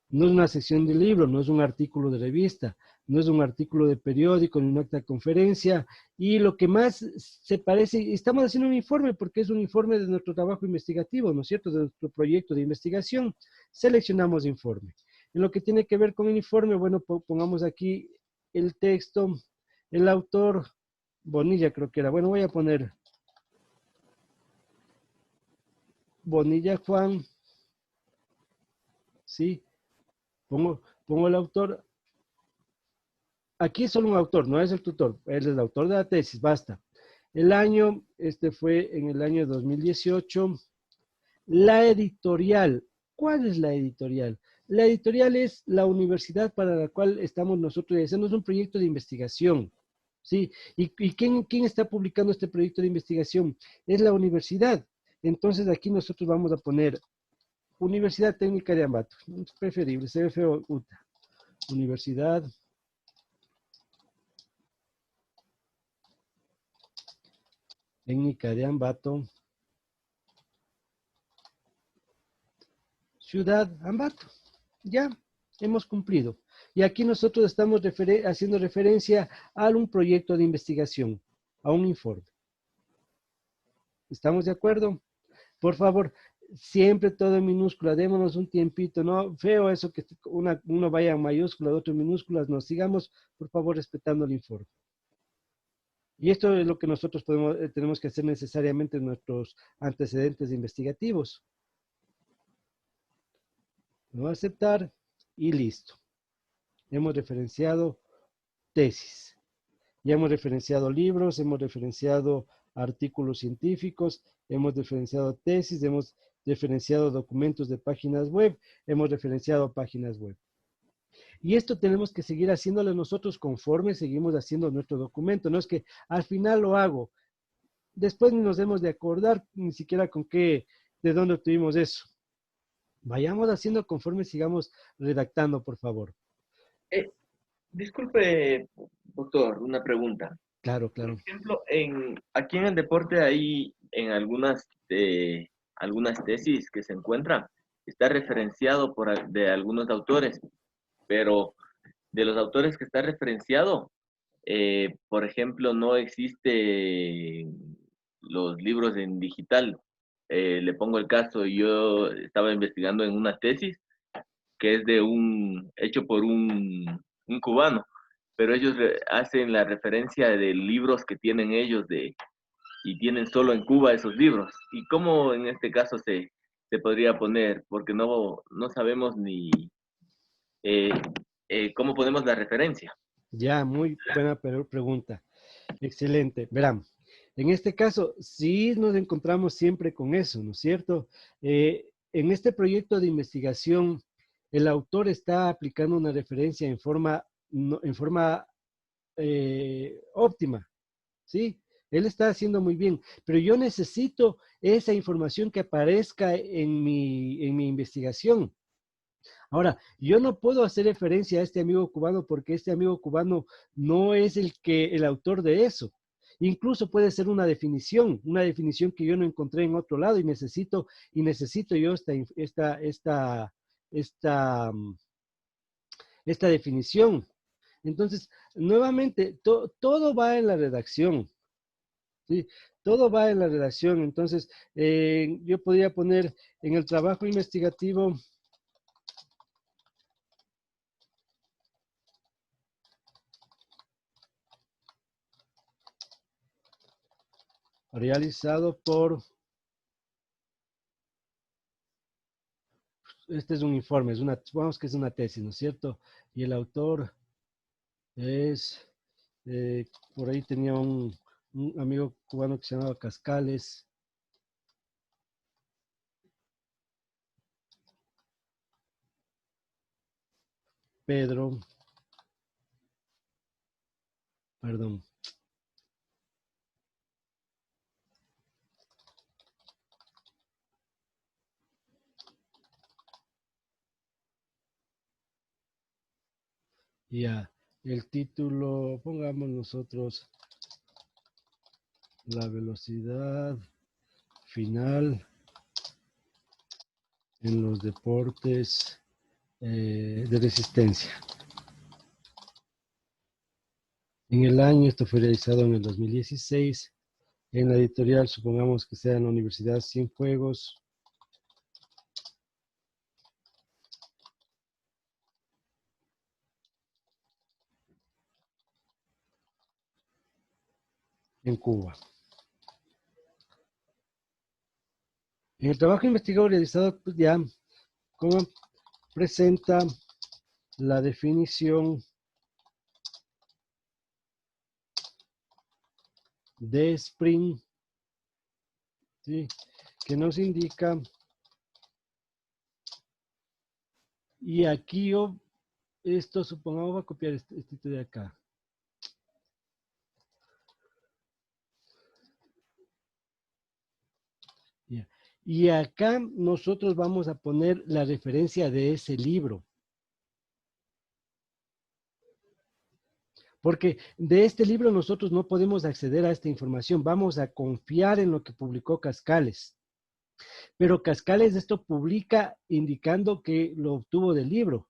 No es una sección de libro, no es un artículo de revista, no es un artículo de periódico, ni un acta de conferencia. Y lo que más se parece, estamos haciendo un informe porque es un informe de nuestro trabajo investigativo, ¿no es cierto? De nuestro proyecto de investigación. Seleccionamos informe. En lo que tiene que ver con el informe, bueno, pongamos aquí el texto, el autor, Bonilla creo que era. Bueno, voy a poner Bonilla Juan, ¿sí? Pongo el autor. Aquí es solo un autor, no es el tutor, él es el autor de la tesis, basta. El año, fue en el año 2018. La editorial, ¿cuál es la editorial? La editorial es la universidad para la cual estamos nosotros haciendo un proyecto de investigación, ¿sí? ¿Y quién está publicando este proyecto de investigación? Es la universidad. Entonces aquí nosotros vamos a poner Universidad Técnica de Ambato, es preferible, se ve feo UTA. Universidad Técnica de Ambato, Ciudad Ambato. Ya hemos cumplido. Y aquí nosotros estamos haciendo referencia a un proyecto de investigación, a un informe. ¿Estamos de acuerdo? Por favor, siempre todo en minúscula, démonos un tiempito, ¿no? Feo eso que uno vaya en mayúscula, otro en minúsculas, nos sigamos, por favor, respetando el informe. Y esto es lo que nosotros tenemos que hacer necesariamente en nuestros antecedentes investigativos. No aceptar y listo. Hemos referenciado tesis. Ya hemos referenciado libros, hemos referenciado artículos científicos, hemos referenciado tesis, hemos referenciado documentos de páginas web, hemos referenciado páginas web. Y esto tenemos que seguir haciéndolo nosotros conforme seguimos haciendo nuestro documento. No es que al final lo hago. Después ni nos hemos de acordar ni siquiera de dónde obtuvimos eso. Vayamos haciendo conforme sigamos redactando, por favor. Disculpe, doctor, una pregunta. Claro, Por claro. ejemplo, aquí en el deporte hay en algunas tesis que se encuentran, está referenciado de algunos autores, pero de los autores que está referenciado, por ejemplo, no existe los libros en digital. Le pongo el caso, yo estaba investigando en una tesis que es hecho por un cubano, pero ellos hacen la referencia de libros que tienen ellos y tienen solo en Cuba esos libros. ¿Y cómo en este caso se podría poner? Porque no sabemos ni cómo ponemos la referencia. Ya, muy buena pregunta. Excelente. Verán, en este caso, sí nos encontramos siempre con eso, ¿no es cierto? En este proyecto de investigación, el autor está aplicando una referencia en forma óptima, ¿sí? Él está haciendo muy bien, pero yo necesito esa información que aparezca en mi investigación. Ahora, yo no puedo hacer referencia a este amigo cubano porque este amigo cubano no es el autor de eso. Incluso puede ser una definición que yo no encontré en otro lado y necesito yo esta definición. Entonces, nuevamente, todo va en la redacción, ¿sí? Todo va en la redacción. Entonces, yo podría poner en el trabajo investigativo realizado por, este es un informe, supongamos que es una tesis, ¿no es cierto? Y el autor es, por ahí tenía un amigo cubano que se llamaba Cascales. Pedro, perdón. Ya, el título, pongamos nosotros la velocidad final en los deportes de resistencia. En el año, esto fue realizado en el 2016, en la editorial, supongamos que sea en la Universidad Cienfuegos. en Cuba. En el trabajo investigado realizado, pues ya, como presenta la definición de Spring, ¿sí?, que nos indica, y aquí yo, esto supongamos, voy a copiar este de acá. Ya. Y acá nosotros vamos a poner la referencia de ese libro. Porque de este libro nosotros no podemos acceder a esta información. Vamos a confiar en lo que publicó Cascales. Pero Cascales esto publica indicando que lo obtuvo del libro,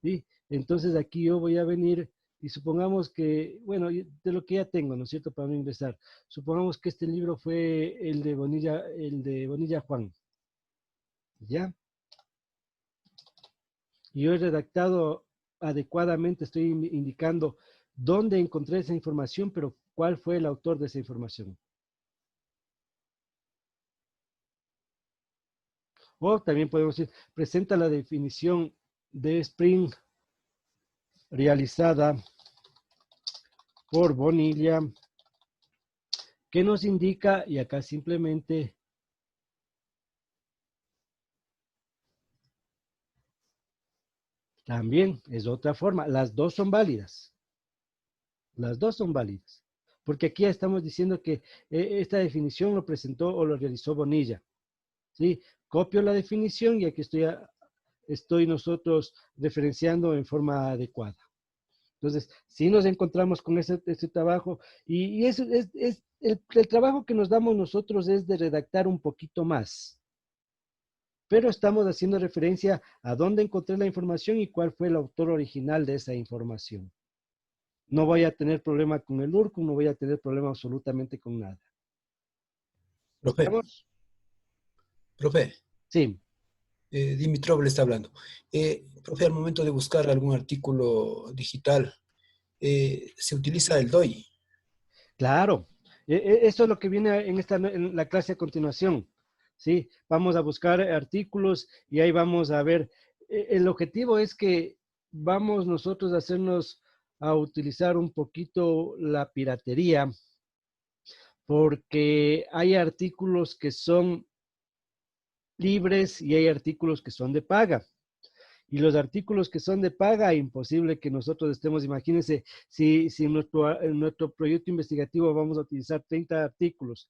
¿sí? Entonces aquí yo voy a venir y supongamos que, bueno, de lo que ya tengo, ¿no es cierto?, para no ingresar. Supongamos que este libro fue el de Bonilla Juan, ¿ya? Y yo he redactado adecuadamente, estoy indicando dónde encontré esa información, pero cuál fue el autor de esa información. O también podemos decir, presenta la definición de Spring realizada por Bonilla, que nos indica, y acá simplemente también es otra forma, las dos son válidas. Las dos son válidas. Porque aquí ya estamos diciendo que esta definición lo presentó o lo realizó Bonilla, ¿sí? Copio la definición y aquí estoy nosotros referenciando en forma adecuada. Entonces, si nos encontramos con este trabajo, y eso es el trabajo que nos damos nosotros es de redactar un poquito más. Pero estamos haciendo referencia a dónde encontré la información y cuál fue el autor original de esa información. No voy a tener problema con el URCUM, no voy a tener problema absolutamente con nada. Profe, ¿Estamos? profe, Sí. Dimitrov le está hablando. Profe, al momento de buscar algún artículo digital, se utiliza el DOI. Claro. Eso es lo que viene en la clase a continuación. ¿Sí? Vamos a buscar artículos y ahí vamos a ver. El objetivo es que vamos nosotros a utilizar un poquito la piratería, porque hay artículos que son libres y hay artículos que son de paga. Y los artículos que son de paga, imposible que nosotros estemos, imagínense, si en nuestro proyecto investigativo vamos a utilizar 30 artículos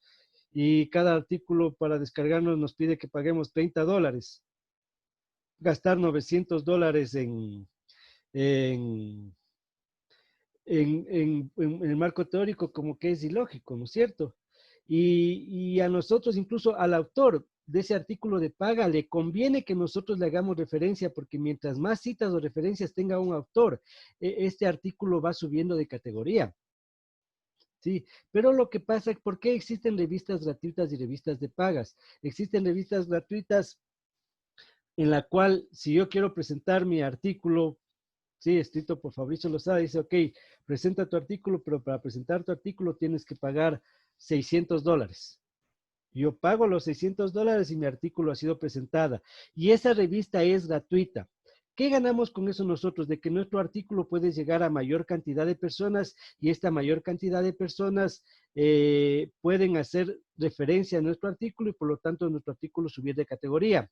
y cada artículo para descargarnos nos pide que paguemos $30, gastar $900 en el marco teórico, como que es ilógico, ¿no es cierto? Y a nosotros, incluso al autor de ese artículo de paga, le conviene que nosotros le hagamos referencia, porque mientras más citas o referencias tenga un autor, este artículo va subiendo de categoría. Sí, pero lo que pasa es, ¿por qué existen revistas gratuitas y revistas de pagas? Existen revistas gratuitas en la cual, si yo quiero presentar mi artículo, sí, escrito por Fabricio Lozada, dice, ok, presenta tu artículo, pero para presentar tu artículo tienes que pagar $600. Yo pago los $600 y mi artículo ha sido presentada. Y esa revista es gratuita. ¿Qué ganamos con eso nosotros? De que nuestro artículo puede llegar a mayor cantidad de personas y esta mayor cantidad de personas pueden hacer referencia a nuestro artículo y por lo tanto nuestro artículo subir de categoría.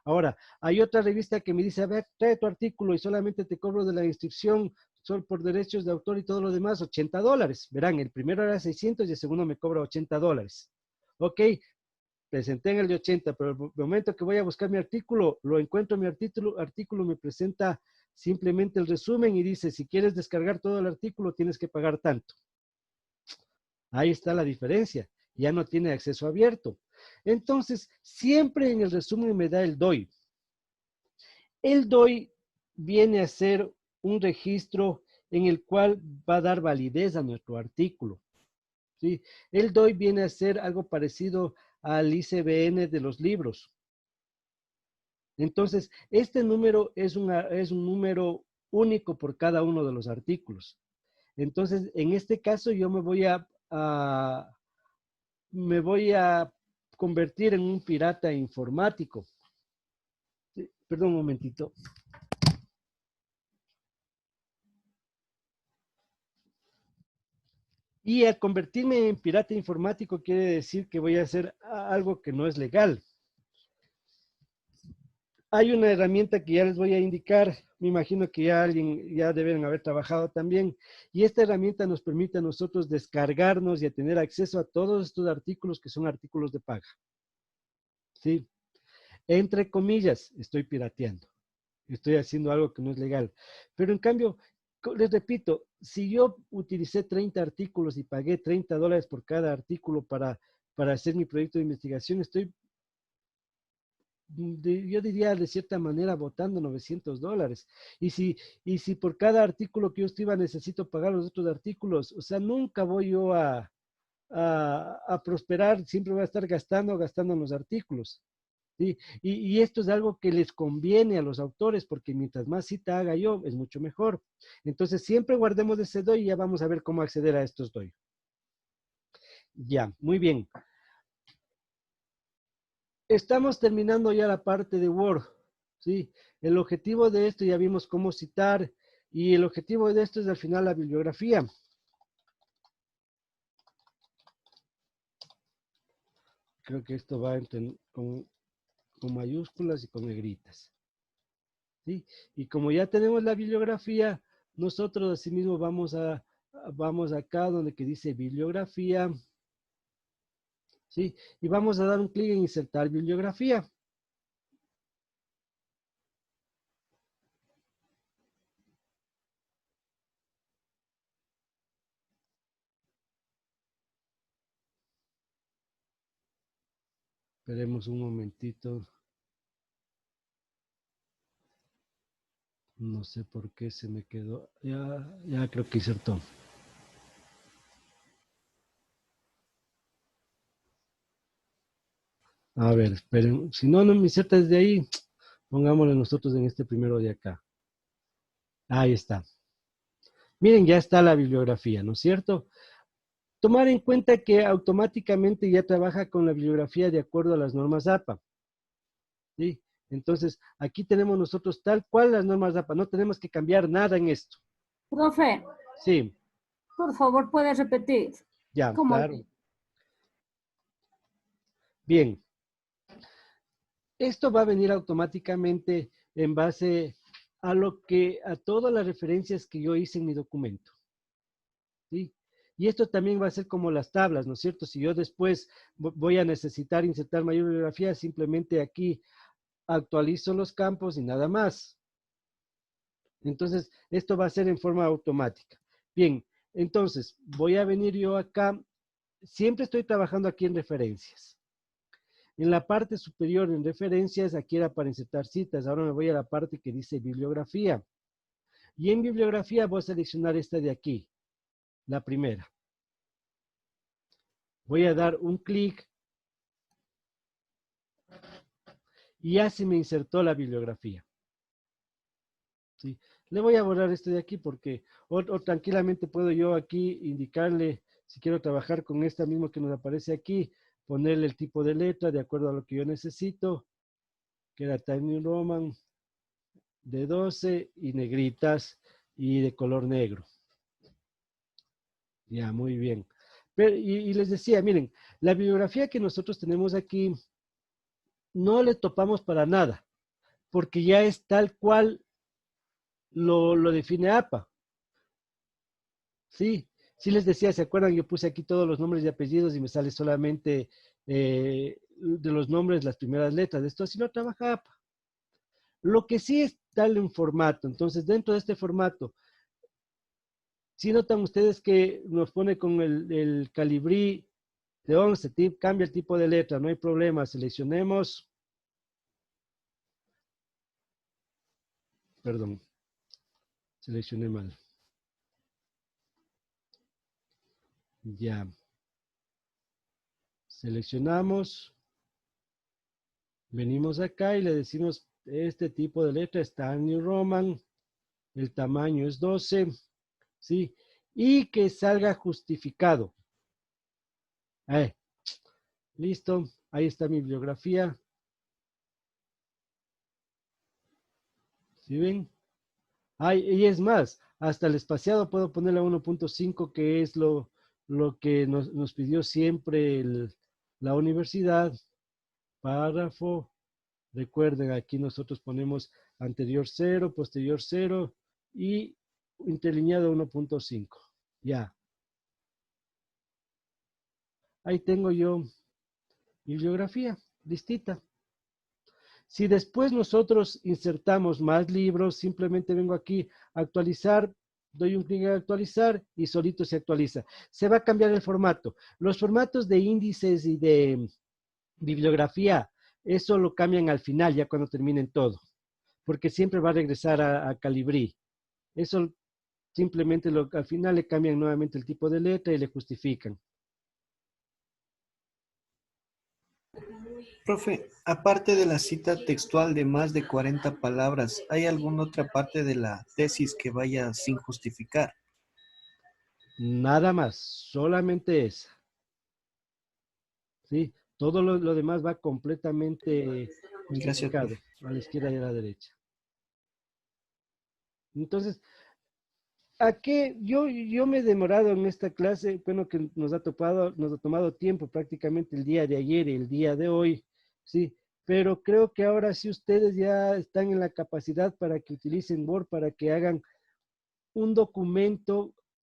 Ahora, hay otra revista que me dice, a ver, trae tu artículo y solamente te cobro de la inscripción, solo por derechos de autor y todo lo demás, $80. Verán, el primero era 600 y el segundo me cobra $80. Ok, presenté en el de 80, pero el momento que voy a buscar mi artículo, lo encuentro, mi artículo me presenta simplemente el resumen y dice, si quieres descargar todo el artículo, tienes que pagar tanto. Ahí está la diferencia, ya no tiene acceso abierto. Entonces, siempre en el resumen me da el DOI. El DOI viene a ser un registro en el cual va a dar validez a nuestro artículo. ¿Sí? El DOI viene a ser algo parecido al ICBN de los libros. Entonces, este número es un número único por cada uno de los artículos. Entonces, en este caso, yo me voy a me voy a convertir en un pirata informático. Sí, perdón un momentito. Y al convertirme en pirata informático quiere decir que voy a hacer algo que no es legal. Hay una herramienta que ya les voy a indicar, me imagino que ya deben haber trabajado también, y esta herramienta nos permite a nosotros descargarnos y a tener acceso a todos estos artículos que son artículos de paga. ¿Sí? Entre comillas, estoy pirateando. Estoy haciendo algo que no es legal. Pero en cambio, les repito, si yo utilicé 30 artículos y pagué $30 por cada artículo para hacer mi proyecto de investigación, estoy, yo diría de cierta manera, botando $900. Y si por cada artículo que yo escriba necesito pagar los otros artículos, o sea, nunca voy yo a prosperar, siempre voy a estar gastando en los artículos. ¿Sí? Y esto es algo que les conviene a los autores, porque mientras más cita haga yo, es mucho mejor. Entonces, siempre guardemos ese DOI y ya vamos a ver cómo acceder a estos DOI. Ya, muy bien. Estamos terminando ya la parte de Word, ¿sí? El objetivo de esto, ya vimos cómo citar, y el objetivo de esto es al final la bibliografía. Creo que esto va con mayúsculas y con negritas. ¿Sí? Y como ya tenemos la bibliografía, nosotros asimismo vamos acá donde que dice bibliografía, ¿sí? Y vamos a dar un clic en insertar bibliografía. Esperemos un momentito. No sé por qué se me quedó. Ya creo que insertó. A ver, esperen. Si no me inserta desde ahí, pongámosle nosotros en este primero de acá. Ahí está. Miren, ya está la bibliografía, ¿no es cierto? Tomar en cuenta que automáticamente ya trabaja con la bibliografía de acuerdo a las normas APA. ¿Sí? Entonces, aquí tenemos nosotros tal cual las normas APA. No tenemos que cambiar nada en esto. Profe. Sí. Por favor, ¿puede repetir? Ya, ¿Cómo? claro. Bien. Esto va a venir automáticamente en base a todas las referencias que yo hice en mi documento. ¿Sí? Y esto también va a ser como las tablas, ¿no es cierto? Si yo después voy a necesitar insertar mayor bibliografía, simplemente aquí actualizo los campos y nada más. Entonces, esto va a ser en forma automática. Bien, entonces, voy a venir yo acá. Siempre estoy trabajando aquí en referencias. En la parte superior en referencias, aquí era para insertar citas. Ahora me voy a la parte que dice bibliografía. Y en bibliografía voy a seleccionar esta de aquí, la primera. Voy a dar un clic y ya se me insertó la bibliografía. ¿Sí? Le voy a borrar este de aquí porque o tranquilamente puedo yo aquí indicarle, si quiero trabajar con esta misma que nos aparece aquí, ponerle el tipo de letra de acuerdo a lo que yo necesito, que era Times New Roman de 12 y negritas y de color negro. Ya, muy bien. Pero, y les decía, miren, la bibliografía que nosotros tenemos aquí no le topamos para nada, porque ya es tal cual lo define APA. Sí, sí les decía, ¿se acuerdan? Yo puse aquí todos los nombres y apellidos y me sale solamente de los nombres las primeras letras. Esto así lo trabaja APA. Lo que sí es darle un formato. Entonces, dentro de este formato, si notan ustedes que nos pone con el calibrí de 11, cambia el tipo de letra, no hay problema. Seleccionemos. Perdón, seleccioné mal. Ya. Seleccionamos. Venimos acá y le decimos, este tipo de letra está en New Roman. El tamaño es 12. ¿Sí? Y que salga justificado. Listo, ahí está mi bibliografía. ¿Sí ven? Y es más, hasta el espaciado puedo ponerle a 1.5, que es lo que nos pidió siempre la universidad. Párrafo. Recuerden, aquí nosotros ponemos anterior 0, posterior 0 y interlineado 1.5. Ya. Ahí tengo yo bibliografía, listita. Si después nosotros insertamos más libros, simplemente vengo aquí a actualizar, doy un clic en actualizar y solito se actualiza. Se va a cambiar el formato. Los formatos de índices y de bibliografía, eso lo cambian al final, ya cuando terminen todo, porque siempre va a regresar a Calibri. Eso simplemente al final le cambian nuevamente el tipo de letra y le justifican. Profe, aparte de la cita textual de más de 40 palabras, ¿hay alguna otra parte de la tesis que vaya sin justificar? Nada más, solamente esa. ¿Sí? Todo lo demás va completamente justificado, a la izquierda y a la derecha. Entonces, ¿a qué? Yo me he demorado en esta clase, bueno, que nos ha tomado tiempo prácticamente el día de ayer y el día de hoy, ¿sí? Pero creo que ahora sí ustedes ya están en la capacidad para que utilicen Word, para que hagan un documento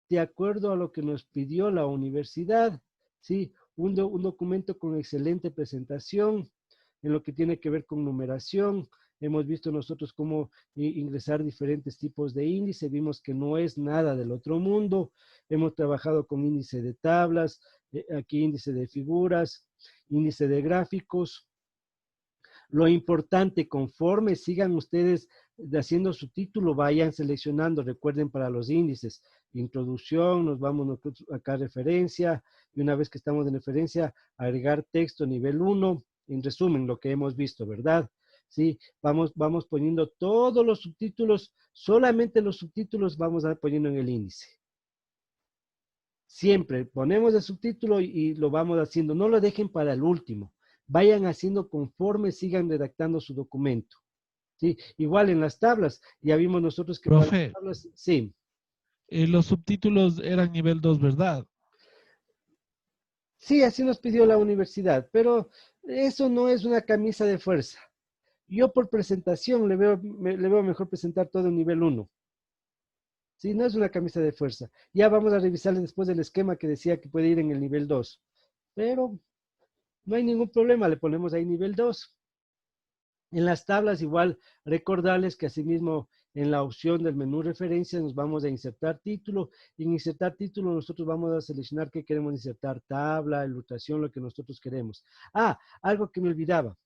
de acuerdo a lo que nos pidió la universidad, ¿sí? Un documento con excelente presentación, en lo que tiene que ver con numeración. Hemos visto nosotros cómo ingresar diferentes tipos de índice, vimos que no es nada del otro mundo. Hemos trabajado con índice de tablas, aquí índice de figuras, índice de gráficos. Lo importante, conforme sigan ustedes haciendo su título, vayan seleccionando, recuerden para los índices, introducción, nos vamos nosotros acá a referencia, y una vez que estamos en referencia, agregar texto nivel 1, en resumen, lo que hemos visto, ¿verdad? Sí, vamos poniendo todos los subtítulos, solamente los subtítulos vamos a poniendo en el índice. Siempre ponemos el subtítulo y lo vamos haciendo, no lo dejen para el último. Vayan haciendo conforme sigan redactando su documento. ¿Sí? Igual en las tablas, ya vimos nosotros que Profe, para las tablas, sí. Los subtítulos eran nivel 2, ¿verdad? Sí, así nos pidió la universidad, pero eso no es una camisa de fuerza. Yo por presentación le veo mejor presentar todo en nivel 1. Sí, no es una camisa de fuerza. Ya vamos a revisarle después el esquema que decía que puede ir en el nivel 2. Pero no hay ningún problema, le ponemos ahí nivel 2. En las tablas igual recordarles que asimismo en la opción del menú referencia nos vamos a insertar título. Y en insertar título nosotros vamos a seleccionar qué queremos insertar, tabla, ilustración, lo que nosotros queremos. Algo que me olvidaba.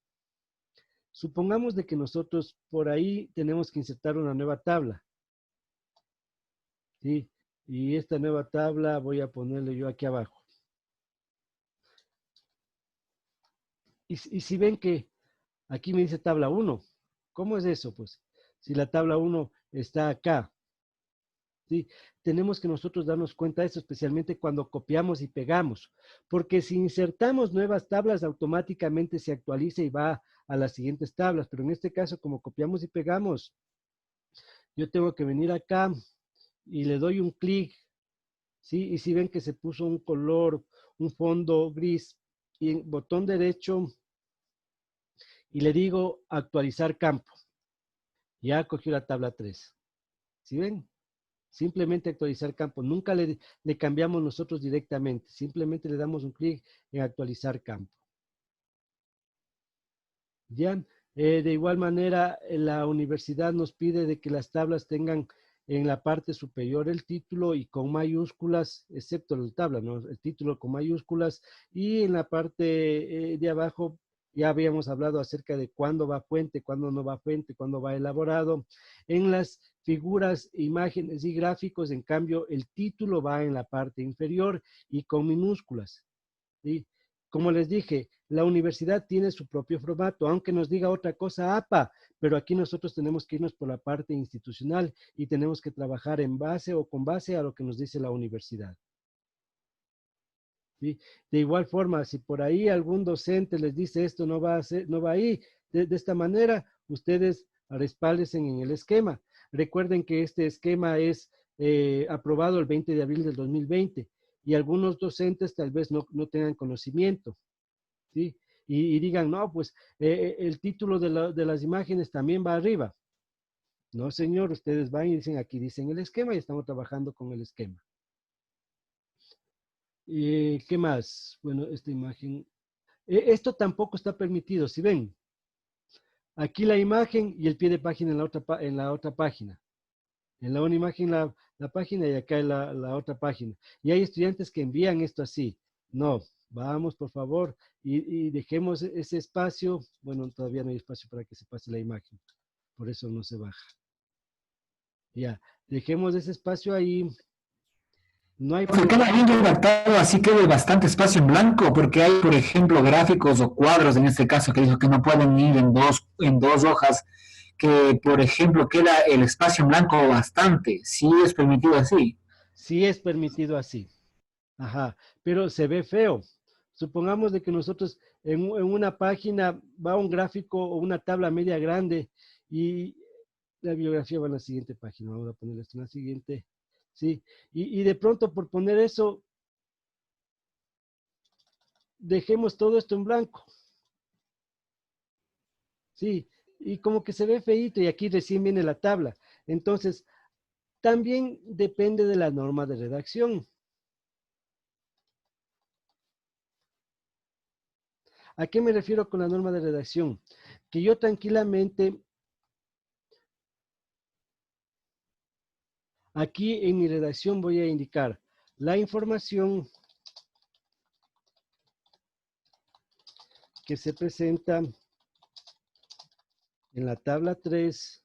Supongamos de que nosotros por ahí tenemos que insertar una nueva tabla. ¿Sí? Y esta nueva tabla voy a ponerle yo aquí abajo. Y si ven que aquí me dice tabla 1. ¿Cómo es eso? Pues si la tabla 1 está acá. ¿Sí? Tenemos que nosotros darnos cuenta de eso, especialmente cuando copiamos y pegamos. Porque si insertamos nuevas tablas, automáticamente se actualiza y va a las siguientes tablas. Pero en este caso, como copiamos y pegamos, yo tengo que venir acá y le doy un clic. ¿Sí? Y si ven que se puso un color, un fondo gris, y en botón derecho, y le digo actualizar campo. Ya cogió la tabla 3. ¿Sí ven? Simplemente actualizar campo. Nunca le cambiamos nosotros directamente. Simplemente le damos un clic en actualizar campo. Ya. De igual manera, la universidad nos pide de que las tablas tengan en la parte superior el título y con mayúsculas, excepto la tabla, ¿no? El título con mayúsculas, y en la parte de abajo ya habíamos hablado acerca de cuándo va fuente, cuándo no va fuente, cuándo va elaborado. En las figuras, imágenes y gráficos, en cambio, el título va en la parte inferior y con minúsculas, ¿sí? Como les dije, la universidad tiene su propio formato, aunque nos diga otra cosa APA, pero aquí nosotros tenemos que irnos por la parte institucional y tenemos que trabajar en base o con base a lo que nos dice la universidad. ¿sí? De igual forma, si por ahí algún docente les dice esto no va a ser, no va ahí, de esta manera, ustedes respáldense en el esquema. Recuerden que este esquema es aprobado el 20 de abril del 2020 y algunos docentes tal vez no tengan conocimiento, ¿sí? Y digan, no, pues el título de las imágenes también va arriba. No, señor, ustedes van y dicen, aquí dicen el esquema y estamos trabajando con el esquema. ¿Qué más? Bueno, esta imagen, esto tampoco está permitido, si ven. Aquí la imagen y el pie de página en la otra página. En la una imagen la página y acá en la otra página. Y hay estudiantes que envían esto así. No, vamos por favor y dejemos ese espacio. Bueno, todavía no hay espacio para que se pase la imagen. Por eso no se baja. Ya, dejemos ese espacio ahí. No hay... Se queda bien redactado, así queda bastante espacio en blanco, porque hay, por ejemplo, gráficos o cuadros, en este caso, que dijo que no pueden ir en dos hojas, que, por ejemplo, queda el espacio en blanco bastante. Sí es permitido así. Sí es permitido así. Ajá, pero se ve feo. Supongamos de que nosotros en una página va un gráfico o una tabla media grande y la bibliografía va en la siguiente página. Vamos a poner esto en la siguiente. Sí, y de pronto por poner eso, dejemos todo esto en blanco. Sí, y como que se ve feíto y aquí recién viene la tabla. Entonces, también depende de la norma de redacción. ¿A qué me refiero con la norma de redacción? Que yo tranquilamente, aquí en mi redacción voy a indicar la información que se presenta en la tabla 3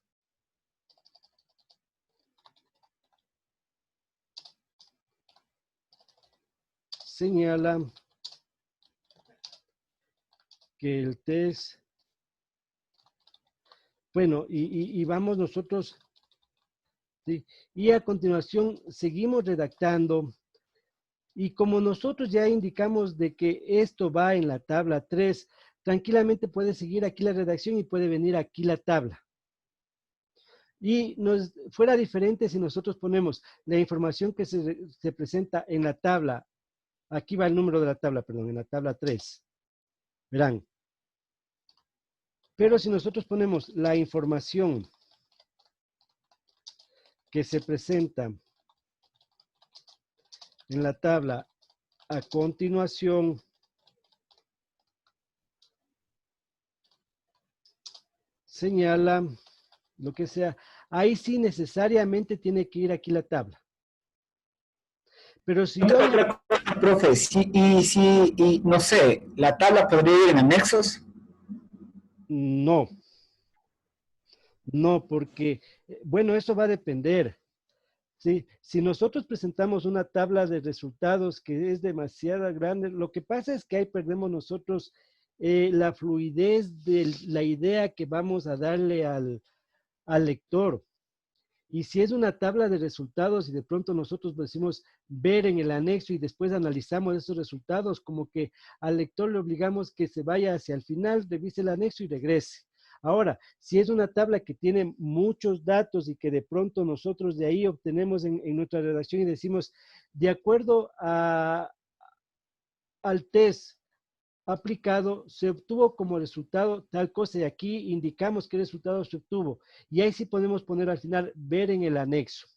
señala que el test, bueno, y vamos nosotros, ¿sí? Y a continuación seguimos redactando y como nosotros ya indicamos de que esto va en la tabla 3, tranquilamente puede seguir aquí la redacción y puede venir aquí la tabla. Y nos fuera diferente si nosotros ponemos la información que se presenta en la tabla, aquí va el número de la tabla, perdón, en la tabla 3. Verán. Pero si nosotros ponemos la información que se presenta en la tabla a continuación, señala lo que sea, ahí sí necesariamente tiene que ir aquí la tabla. Pero si yo... Otra cosa, profe, y no sé, ¿la tabla podría ir en anexos? No. No, porque, bueno, eso va a depender. ¿Sí? Si nosotros presentamos una tabla de resultados que es demasiado grande, lo que pasa es que ahí perdemos nosotros la fluidez de la idea que vamos a darle al lector. Y si es una tabla de resultados y de pronto nosotros decimos ver en el anexo y después analizamos esos resultados, como que al lector le obligamos que se vaya hacia el final, revise el anexo y regrese. Ahora, si es una tabla que tiene muchos datos y que de pronto nosotros de ahí obtenemos en nuestra redacción y decimos, de acuerdo al test aplicado, se obtuvo como resultado tal cosa y aquí indicamos qué resultado se obtuvo. Y ahí sí podemos poner al final, ver en el anexo.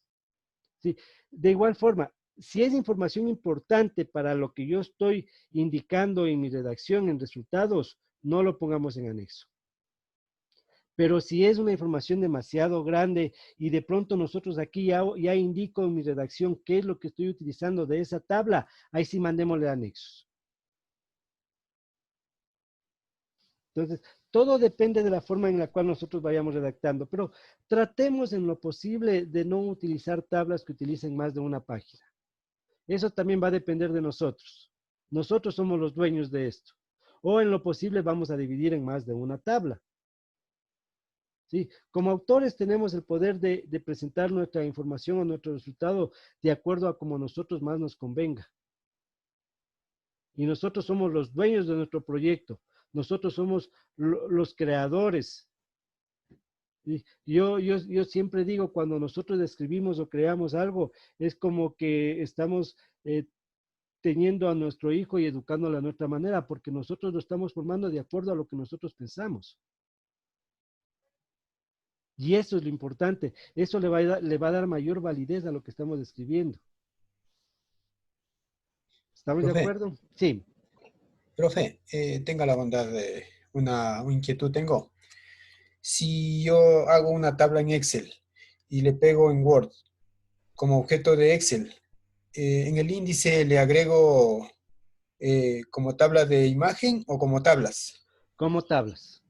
¿Sí? De igual forma, si es información importante para lo que yo estoy indicando en mi redacción, en resultados, no lo pongamos en anexo. Pero si es una información demasiado grande y de pronto nosotros aquí ya indico en mi redacción qué es lo que estoy utilizando de esa tabla, ahí sí mandémosle anexos. Entonces, todo depende de la forma en la cual nosotros vayamos redactando, pero tratemos en lo posible de no utilizar tablas que utilicen más de una página. Eso también va a depender de nosotros. Nosotros somos los dueños de esto. O en lo posible vamos a dividir en más de una tabla. ¿Sí? Como autores tenemos el poder de presentar nuestra información o nuestro resultado de acuerdo a como nosotros más nos convenga. Y nosotros somos los dueños de nuestro proyecto. Nosotros somos los creadores. ¿Sí? Yo siempre digo, cuando nosotros escribimos o creamos algo, es como que estamos teniendo a nuestro hijo y educándolo a nuestra manera, porque nosotros lo estamos formando de acuerdo a lo que nosotros pensamos. Y eso es lo importante. Eso le va a dar mayor validez a lo que estamos escribiendo. ¿Estamos de acuerdo? Sí. Profe, tenga la bondad de una inquietud tengo. Si yo hago una tabla en Excel y le pego en Word como objeto de Excel, en el índice le agrego como tabla de imagen o como tablas. Como tablas.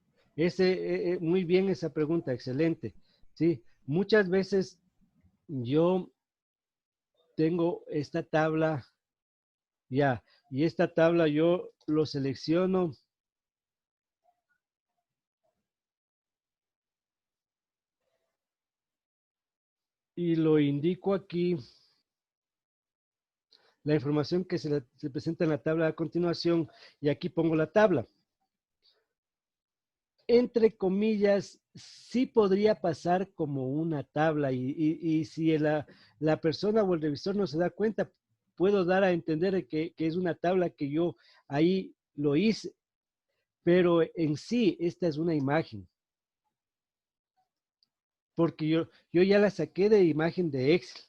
Muy bien esa pregunta, excelente. Sí, muchas veces yo tengo esta tabla ya, y esta tabla yo lo selecciono y lo indico aquí, la información que se presenta en la tabla a continuación, y aquí pongo la tabla. Entre comillas, sí podría pasar como una tabla, y si la persona o el revisor no se da cuenta, puedo dar a entender que es una tabla que yo ahí lo hice, pero en sí esta es una imagen. Porque yo ya la saqué de imagen de Excel.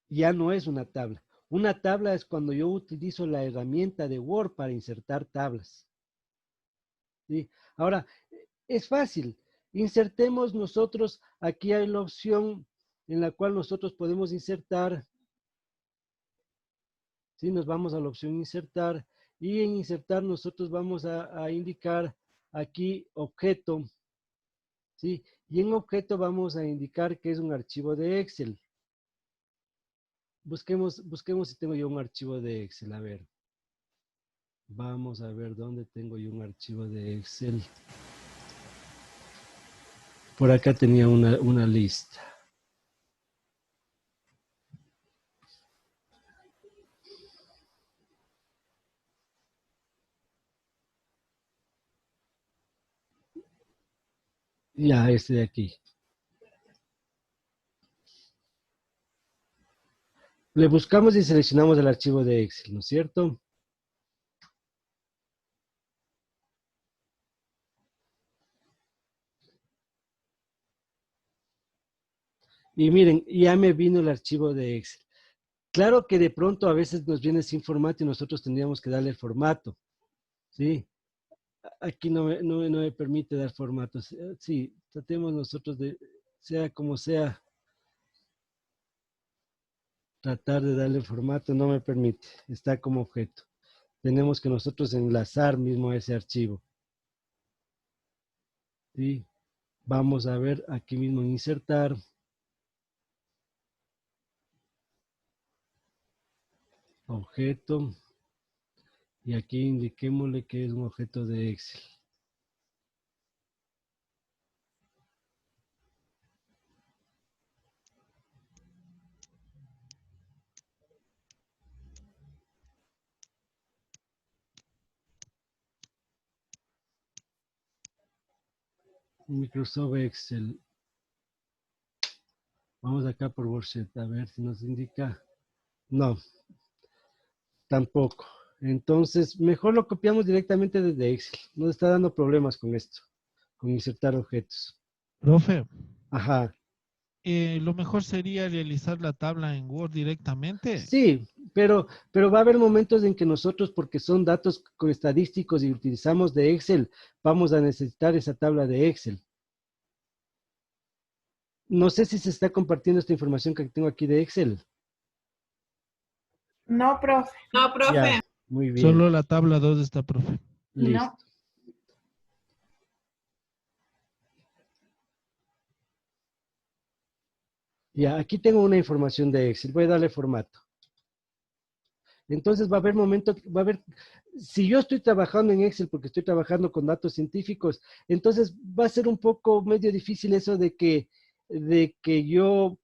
Ya no es una tabla. Una tabla es cuando yo utilizo la herramienta de Word para insertar tablas. ¿Sí? Ahora, es fácil. Insertemos nosotros, aquí hay la opción en la cual nosotros podemos insertar. ¿Sí? Nos vamos a la opción insertar, y en insertar nosotros vamos a indicar aquí objeto. ¿Sí? Y en objeto vamos a indicar que es un archivo de Excel. Busquemos si tengo yo un archivo de Excel. A ver. Vamos a ver dónde tengo yo un archivo de Excel. Por acá tenía una lista. Ya, este de aquí. Le buscamos y seleccionamos el archivo de Excel, ¿no es cierto? Y miren, ya me vino el archivo de Excel. Claro que de pronto a veces nos viene sin formato y nosotros tendríamos que darle el formato, ¿sí? Aquí no me permite dar formatos. Sí, tratemos nosotros de, sea como sea, tratar de darle formato, no me permite. Está como objeto. Tenemos que nosotros enlazar mismo ese archivo. ¿Sí? Vamos a ver aquí mismo en insertar. Objeto. Y aquí indiquémosle que es un objeto de Excel. Microsoft Excel. Vamos acá por Worksheet a ver si nos indica. No, tampoco. Entonces, mejor lo copiamos directamente desde Excel. Nos está dando problemas con esto, con insertar objetos. Profe, Ajá. lo mejor sería realizar la tabla en Word directamente. Sí, pero va a haber momentos en que nosotros, porque son datos estadísticos y utilizamos de Excel, vamos a necesitar esa tabla de Excel. No sé si se está compartiendo esta información que tengo aquí de Excel. No, profe. No, profe. Ya, muy bien. Solo la tabla 2 está, profe. Listo. No. Ya, aquí tengo una información de Excel. Voy a darle formato. Entonces va a haber momentos, si yo estoy trabajando en Excel porque estoy trabajando con datos científicos, entonces va a ser un poco medio difícil eso de que yo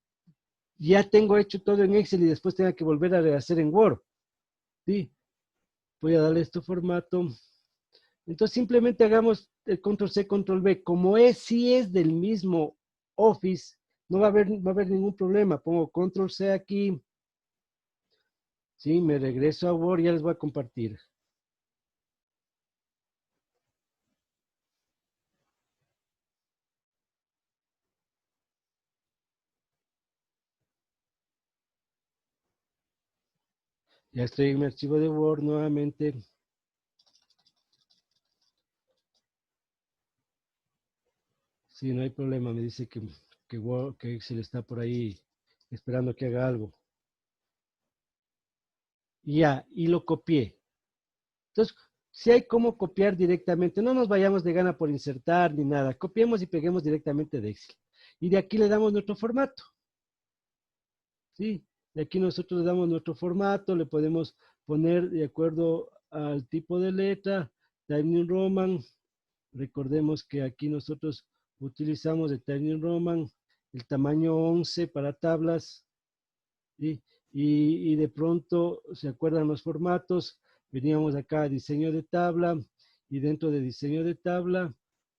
ya tengo hecho todo en Excel y después tenga que volver a rehacer en Word. ¿sí? Voy a darle este formato. Entonces simplemente hagamos el control C, control V. Como sí es del mismo Office, no va a haber ningún problema. Pongo control C aquí. Sí, me regreso a Word y ya les voy a compartir. Ya estoy en mi archivo de Word nuevamente. Sí, no hay problema. Me dice que Excel está por ahí esperando que haga algo. Ya, y lo copié. Entonces, si hay cómo copiar directamente, no nos vayamos de gana por insertar ni nada. Copiemos y peguemos directamente de Excel. Y de aquí le damos nuestro formato. ¿Sí? De aquí nosotros le damos nuestro formato, le podemos poner de acuerdo al tipo de letra, Times New Roman. Recordemos que aquí nosotros utilizamos el Times New Roman, el tamaño 11 para tablas. ¿Sí? Y de pronto, ¿se acuerdan los formatos? Veníamos acá a diseño de tabla y dentro de diseño de tabla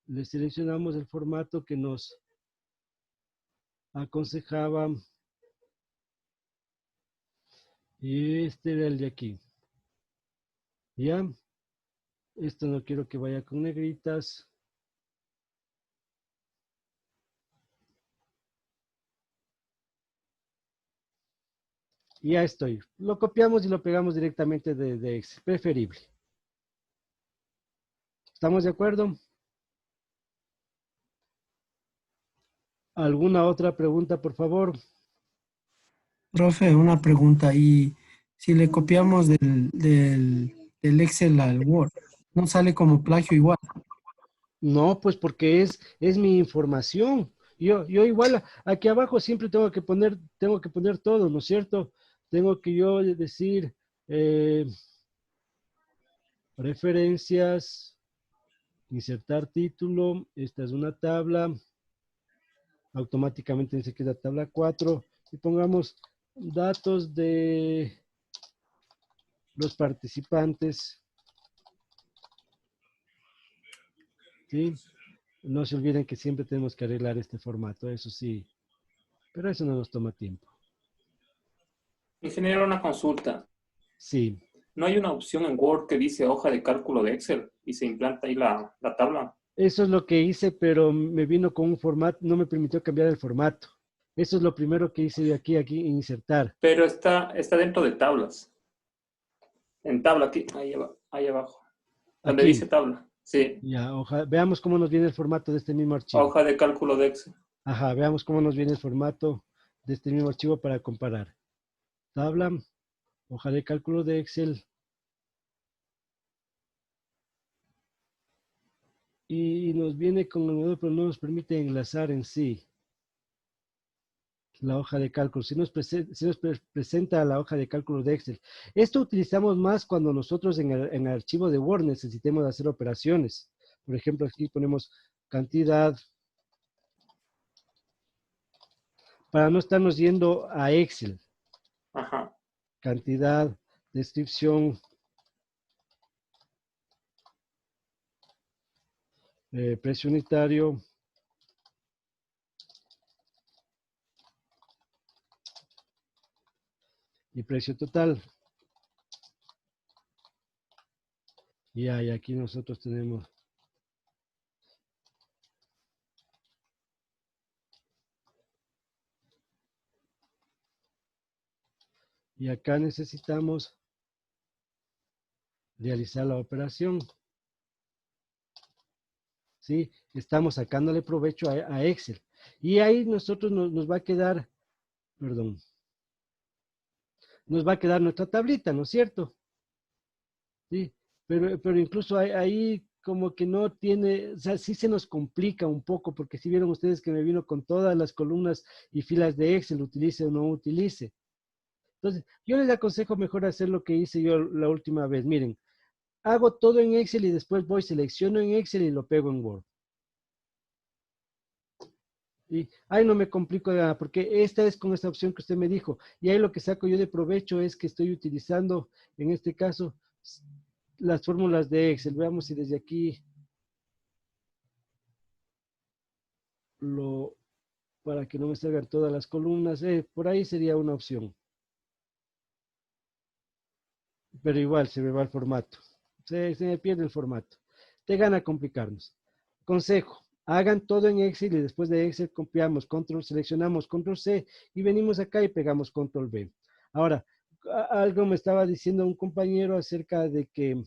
le seleccionamos el formato que nos aconsejaba. Y este era el de aquí. ¿Ya? Esto no quiero que vaya con negritas. Y ya estoy. Lo copiamos y lo pegamos directamente de Excel. Preferible. ¿Estamos de acuerdo? ¿Alguna otra pregunta, por favor? Profe, una pregunta. Y si le copiamos del Excel al Word, ¿no sale como plagio igual? No, pues porque es mi información. Yo igual aquí abajo siempre tengo que poner todo, ¿no es cierto? Tengo que yo decir referencias, insertar título, esta es una tabla, automáticamente dice que es la tabla 4 y pongamos datos de los participantes, ¿sí? No se olviden que siempre tenemos que arreglar este formato, eso sí, pero eso no nos toma tiempo. Ingeniero, una consulta. Sí. ¿No hay una opción en Word que dice hoja de cálculo de Excel y se implanta ahí la tabla? Eso es lo que hice, pero me vino con un formato, no me permitió cambiar el formato. Eso es lo primero que hice yo aquí, insertar. Pero está dentro de tablas. En tabla, aquí, ahí abajo. Donde Aquí. dice tabla. Sí. Ya, veamos cómo nos viene el formato de este mismo archivo. Hoja de cálculo de Excel. Ajá, veamos cómo nos viene el formato de este mismo archivo para comparar. Tabla, hoja de cálculo de Excel. Y nos viene con el modelo, pero no nos permite enlazar en sí la hoja de cálculo. Si nos presenta la hoja de cálculo de Excel. Esto utilizamos más cuando nosotros en el archivo de Word necesitemos hacer operaciones. Por ejemplo, aquí ponemos cantidad. Para no estarnos yendo a Excel. Ajá. Cantidad, descripción, precio unitario, y precio total. Y aquí nosotros tenemos y acá necesitamos realizar la operación. ¿Sí? Estamos sacándole provecho a Excel. Y ahí nosotros nos va a quedar, perdón, nos va a quedar nuestra tablita, ¿no es cierto? Sí, pero incluso ahí como que no tiene, o sea, sí se nos complica un poco, porque si vieron ustedes que me vino con todas las columnas y filas de Excel, utilice o no utilice. Entonces, yo les aconsejo mejor hacer lo que hice yo la última vez. Miren, hago todo en Excel y después selecciono en Excel y lo pego en Word. Y ahí no me complico de nada, porque esta es con esta opción que usted me dijo. Y ahí lo que saco yo de provecho es que estoy utilizando, en este caso, las fórmulas de Excel. Veamos si desde aquí para que no me salgan todas las columnas. Por ahí sería una opción. Pero igual se me va el formato. Se me pierde el formato. Te gana complicarnos. Consejo. Hagan todo en Excel y después de Excel copiamos, seleccionamos Control C y venimos acá y pegamos Control V. Ahora, algo me estaba diciendo un compañero acerca de que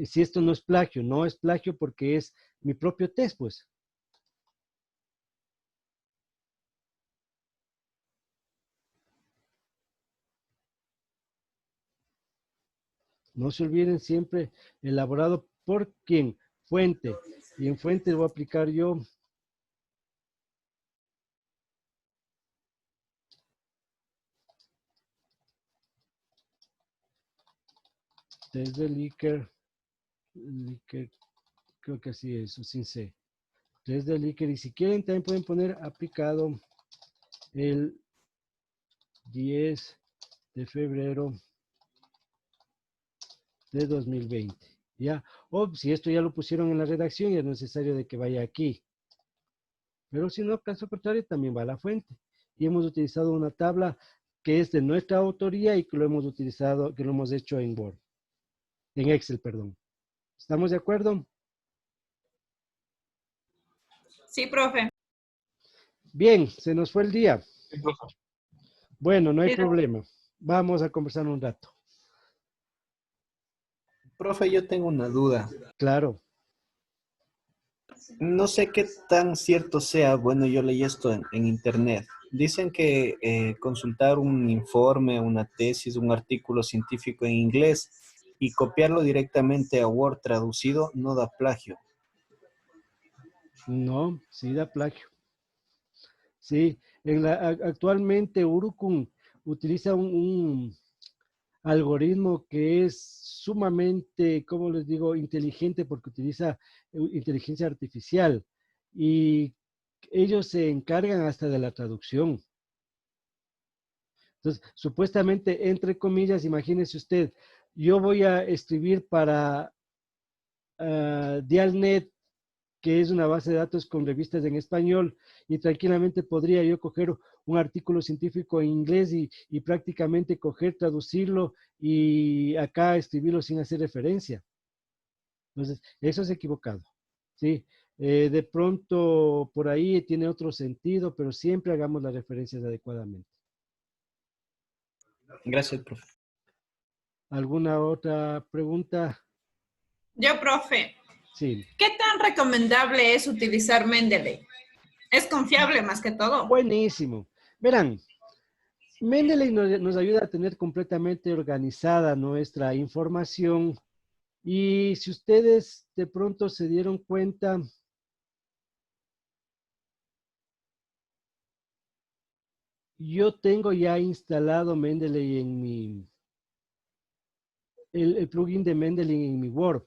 si esto no es plagio, no es plagio porque es mi propio test, pues. No se olviden siempre, elaborado por quién, fuente. Y en fuente voy a aplicar yo test de Likert, creo que así es, o sin C. Test de Likert, y si quieren también pueden poner aplicado el 10 de febrero de 2020, ¿ya? O si esto ya lo pusieron en la redacción, ya es necesario de que vaya aquí. Pero si no, caso contrario, también va a la fuente. Y hemos utilizado una tabla que es de nuestra autoría y que lo hemos utilizado, que lo hemos hecho en Word, en Excel, perdón. ¿Estamos de acuerdo? Sí, profe. Bien, se nos fue el día. Sí, profe. Bueno, no hay Sí, problema. Vamos a conversar un rato. Profe, yo tengo una duda. Claro. No sé qué tan cierto sea, bueno, yo leí esto en internet. Dicen que consultar un informe, una tesis, un artículo científico en inglés y copiarlo directamente a Word traducido no da plagio. No, sí da plagio. Sí, actualmente Urucum utiliza un algoritmo que es sumamente, ¿cómo les digo?, inteligente porque utiliza inteligencia artificial y ellos se encargan hasta de la traducción. Entonces, supuestamente, entre comillas, imagínese usted, yo voy a escribir para Dialnet, que es una base de datos con revistas en español, y tranquilamente podría yo coger un artículo científico en inglés y prácticamente coger, traducirlo y acá escribirlo sin hacer referencia. Entonces, eso es equivocado, ¿sí? De pronto, por ahí tiene otro sentido, pero siempre hagamos las referencias adecuadamente. Gracias, profe. ¿Alguna otra pregunta? Yo, profe. Sí. ¿Qué tan recomendable es utilizar Mendeley? Es confiable más que todo. Buenísimo. Verán, Mendeley nos ayuda a tener completamente organizada nuestra información y si ustedes de pronto se dieron cuenta, yo tengo ya instalado Mendeley en el plugin de Mendeley en mi Word.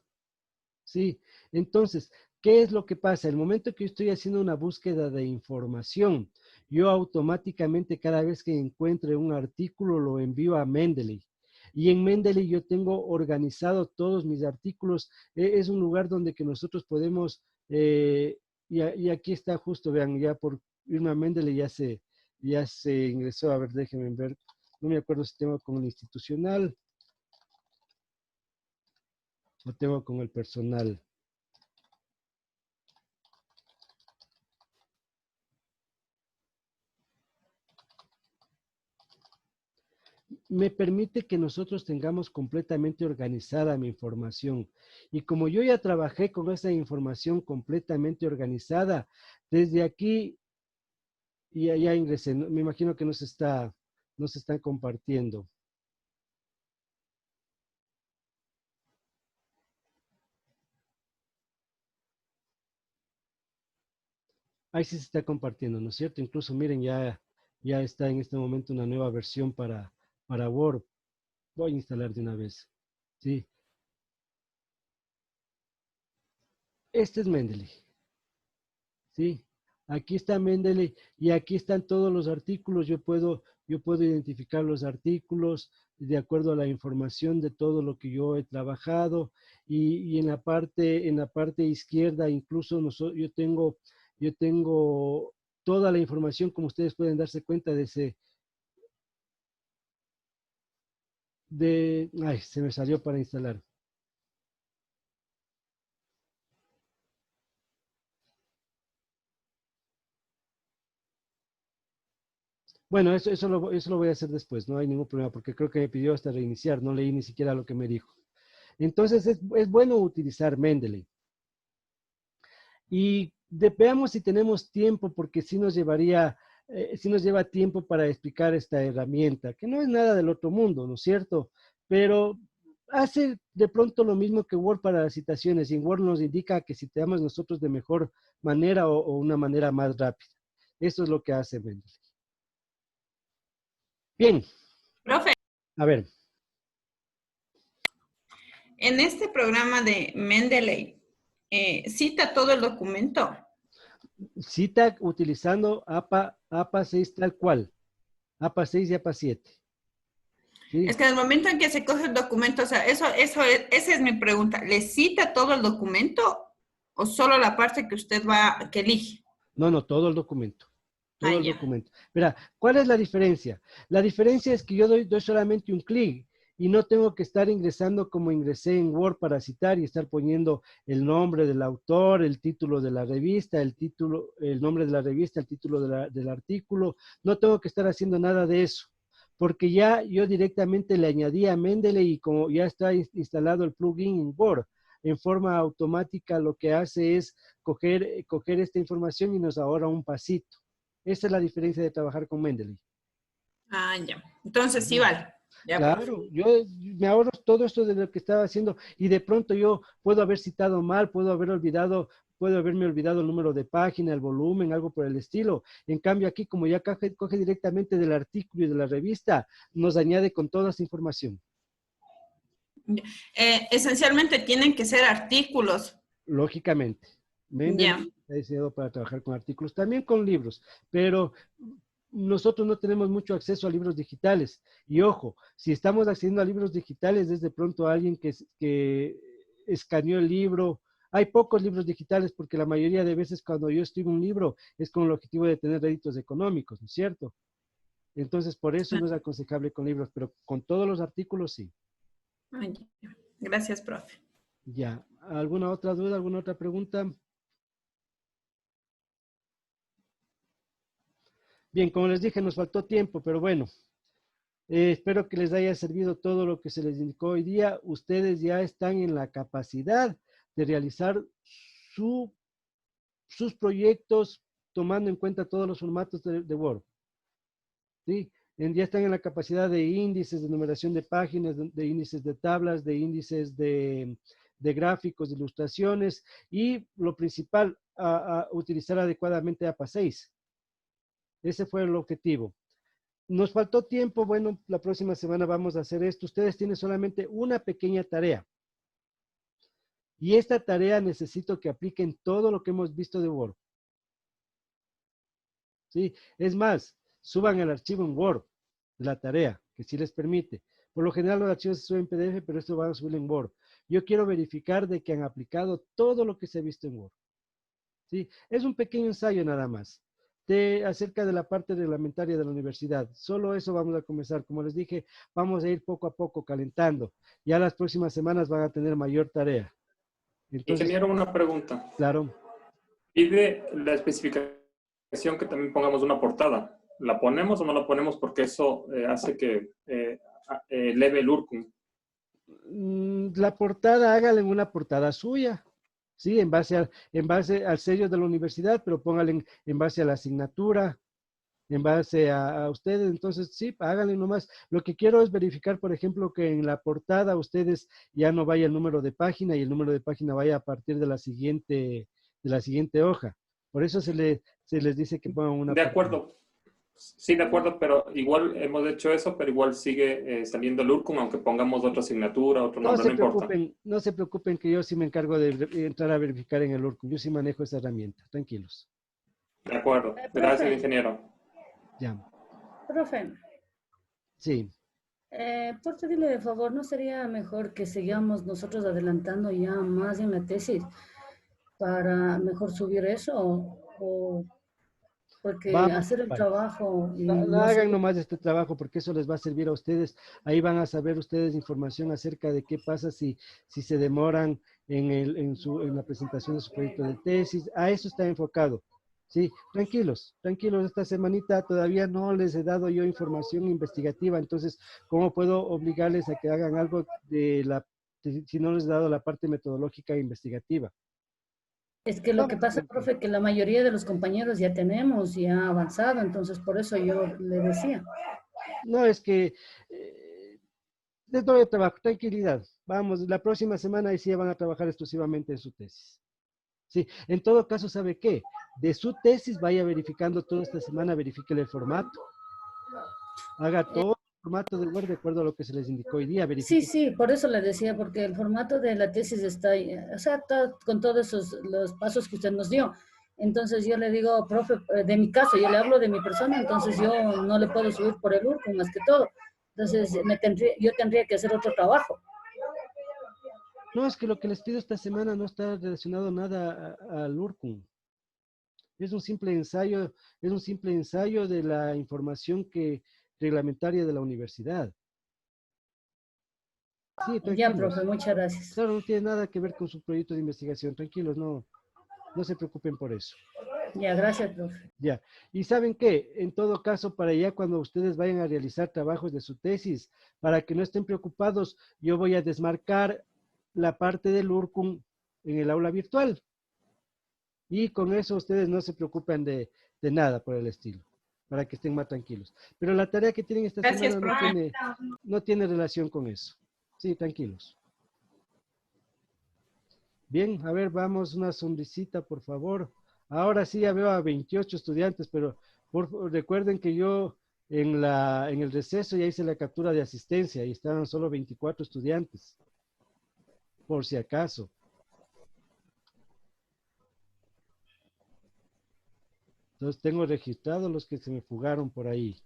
Sí, entonces, ¿qué es lo que pasa? El momento que yo estoy haciendo una búsqueda de información, yo automáticamente cada vez que encuentre un artículo lo envío a Mendeley. Y en Mendeley yo tengo organizado todos mis artículos. Es un lugar donde que nosotros podemos, y aquí está justo, vean, ya por irme a Mendeley ya se ingresó. A ver, déjenme ver. No me acuerdo si tengo con el institucional o tengo con el personal. Me permite que nosotros tengamos completamente organizada mi información. Y como yo ya trabajé con esa información completamente organizada, desde aquí ya ingresé. Me imagino que no se están compartiendo. Ahí sí se está compartiendo, ¿no es cierto? Incluso miren, ya está en este momento una nueva versión para Word. Voy a instalar de una vez. Sí. Este es Mendeley. ¿Sí? Aquí está Mendeley y aquí están todos los artículos. Yo puedo identificar los artículos de acuerdo a la información de todo lo que yo he trabajado y en la parte izquierda incluso yo tengo toda la información, como ustedes pueden darse cuenta de ay, se me salió para instalar. Bueno, eso lo voy a hacer después, no hay ningún problema, porque creo que me pidió hasta reiniciar, no leí ni siquiera lo que me dijo. Entonces, es bueno utilizar Mendeley. Y veamos si tenemos tiempo, porque sí nos lleva tiempo para explicar esta herramienta, que no es nada del otro mundo, ¿no es cierto? Pero hace de pronto lo mismo que Word para las citaciones, y en Word nos indica que citamos nosotros de mejor manera o una manera más rápida. Eso es lo que hace Mendeley. Bien. Profe. A ver. En este programa de Mendeley, ¿cita todo el documento? Cita utilizando APA 6 tal cual. APA 6 y APA 7. ¿Sí? Es que en el momento en que se coge el documento, o sea, esa es mi pregunta. ¿Le cita todo el documento o solo la parte que usted que elige? No, todo el documento. Todo el documento. Mira, ¿cuál es la diferencia? La diferencia es que yo doy solamente un clic y no tengo que estar ingresando como ingresé en Word para citar y estar poniendo el nombre del autor, el título de la revista, el nombre de la revista, el título del artículo. No tengo que estar haciendo nada de eso, porque ya yo directamente le añadí a Mendeley y como ya está instalado el plugin en Word, en forma automática lo que hace es coger esta información y nos ahorra un pasito. Esa es la diferencia de trabajar con Mendeley. Ah, ya. Entonces sí vale. Ya, claro, yo me ahorro todo esto de lo que estaba haciendo y de pronto yo puedo haber citado mal, puedo haberme olvidado el número de página, el volumen, algo por el estilo. En cambio aquí, como ya coge directamente del artículo y de la revista, nos añade con toda esa información. Esencialmente tienen que ser artículos. Lógicamente. Mendeley está diseñado para trabajar con artículos, también con libros, pero nosotros no tenemos mucho acceso a libros digitales. Y ojo, si estamos accediendo a libros digitales, es de pronto alguien que escaneó el libro. Hay pocos libros digitales porque la mayoría de veces cuando yo escribo un libro es con el objetivo de tener réditos económicos, ¿no es cierto? Entonces, por eso no es aconsejable con libros, pero con todos los artículos sí. Gracias, profe. Ya. ¿Alguna otra duda, alguna otra pregunta? Bien, como les dije, nos faltó tiempo, pero bueno, espero que les haya servido todo lo que se les indicó hoy día. Ustedes ya están en la capacidad de realizar sus proyectos tomando en cuenta todos los formatos de Word. ¿Sí? Ya están en la capacidad de índices, de numeración de páginas, de índices de tablas, de índices de gráficos, de ilustraciones y lo principal, utilizar adecuadamente APA 6. Ese fue el objetivo. Nos faltó tiempo, bueno, la próxima semana vamos a hacer esto. Ustedes tienen solamente una pequeña tarea. Y esta tarea necesito que apliquen todo lo que hemos visto de Word. ¿Sí? Es más, suban el archivo en Word de la tarea, que sí les permite. Por lo general los archivos se suben en PDF, pero esto van a subir en Word. Yo quiero verificar de que han aplicado todo lo que se ha visto en Word. ¿Sí? Es un pequeño ensayo nada más. Acerca de la parte reglamentaria de la universidad. Solo eso vamos a comenzar. Como les dije, vamos a ir poco a poco calentando. Ya las próximas semanas van a tener mayor tarea. Entonces, ingeniero, una pregunta. Claro. Pide la especificación que también pongamos una portada. ¿La ponemos o no la ponemos? Porque eso hace que eleve el URCUM. La portada, hágale una portada suya. Sí, en base al sello de la universidad, pero póngale en base a la asignatura, en base a ustedes. Entonces, sí, háganle nomás. Lo que quiero es verificar, por ejemplo, que en la portada ustedes ya no vaya el número de página y el número de página vaya a partir de la siguiente hoja. Por eso se les dice que pongan una portada. De acuerdo. Sí, de acuerdo, pero igual hemos hecho eso, pero igual sigue saliendo el URCUM, aunque pongamos otra asignatura, otro nombre, no importa. No se preocupen que yo sí me encargo de entrar a verificar en el URCUM. Yo sí manejo esa herramienta, tranquilos. De acuerdo. Gracias, Profe, ingeniero. Ya, profe, sí. por pedirle de favor, ¿no sería mejor que sigamos nosotros adelantando ya más en la tesis para mejor subir eso? Porque Vamos hacer por el partes. trabajo y No no sé. hagan nomás este trabajo porque eso les va a servir a ustedes. Ahí van a saber ustedes información acerca de qué pasa si se demoran en la presentación de su proyecto de tesis. A eso está enfocado. Sí, tranquilos, tranquilos. Esta semanita todavía no les he dado yo información investigativa. Entonces, ¿cómo puedo obligarles a que hagan algo si no les he dado la parte metodológica e investigativa? Es que lo que pasa, profe, que la mayoría de los compañeros ya tenemos, ya avanzado, entonces por eso yo le decía. No, es que les doy el trabajo, tranquilidad. Vamos, la próxima semana ahí sí ya van a trabajar exclusivamente en su tesis. Sí, en todo caso, ¿sabe qué? De su tesis vaya verificando toda esta semana, verifique el formato. Haga todo el formato de Word de acuerdo a lo que se les indicó hoy día. Sí, Verifique. sí, por eso le decía, porque el formato de la tesis está ahí, o sea, con todos esos, los pasos que usted nos dio. Entonces yo le digo, profe, de mi caso, yo le hablo de mi persona, entonces yo no le puedo subir por el URCO más que todo. Entonces yo tendría que hacer otro trabajo. No, es que lo que les pido esta semana no está relacionado nada al URCUM. Es un simple ensayo de la información reglamentaria de la universidad. Sí, Ya, tranquilos. profe, muchas gracias. Claro, no tiene nada que ver con su proyecto de investigación. Tranquilos, no se preocupen por eso. Ya, gracias, profe. Ya. ¿Y saben qué? En todo caso, para ya cuando ustedes vayan a realizar trabajos de su tesis, para que no estén preocupados, yo voy a desmarcar la parte del URCUM en el aula virtual. Y con eso ustedes no se preocupen de nada por el estilo, para que estén más tranquilos. Pero la tarea que tienen esta Gracias, semana profe. no tiene relación con eso. Sí, tranquilos. Bien, a ver, vamos, una sonrisita, por favor. Ahora sí ya veo a 28 estudiantes, pero recuerden que yo en el receso ya hice la captura de asistencia y estaban solo 24 estudiantes, por si acaso. Entonces tengo registrados los que se me fugaron por ahí.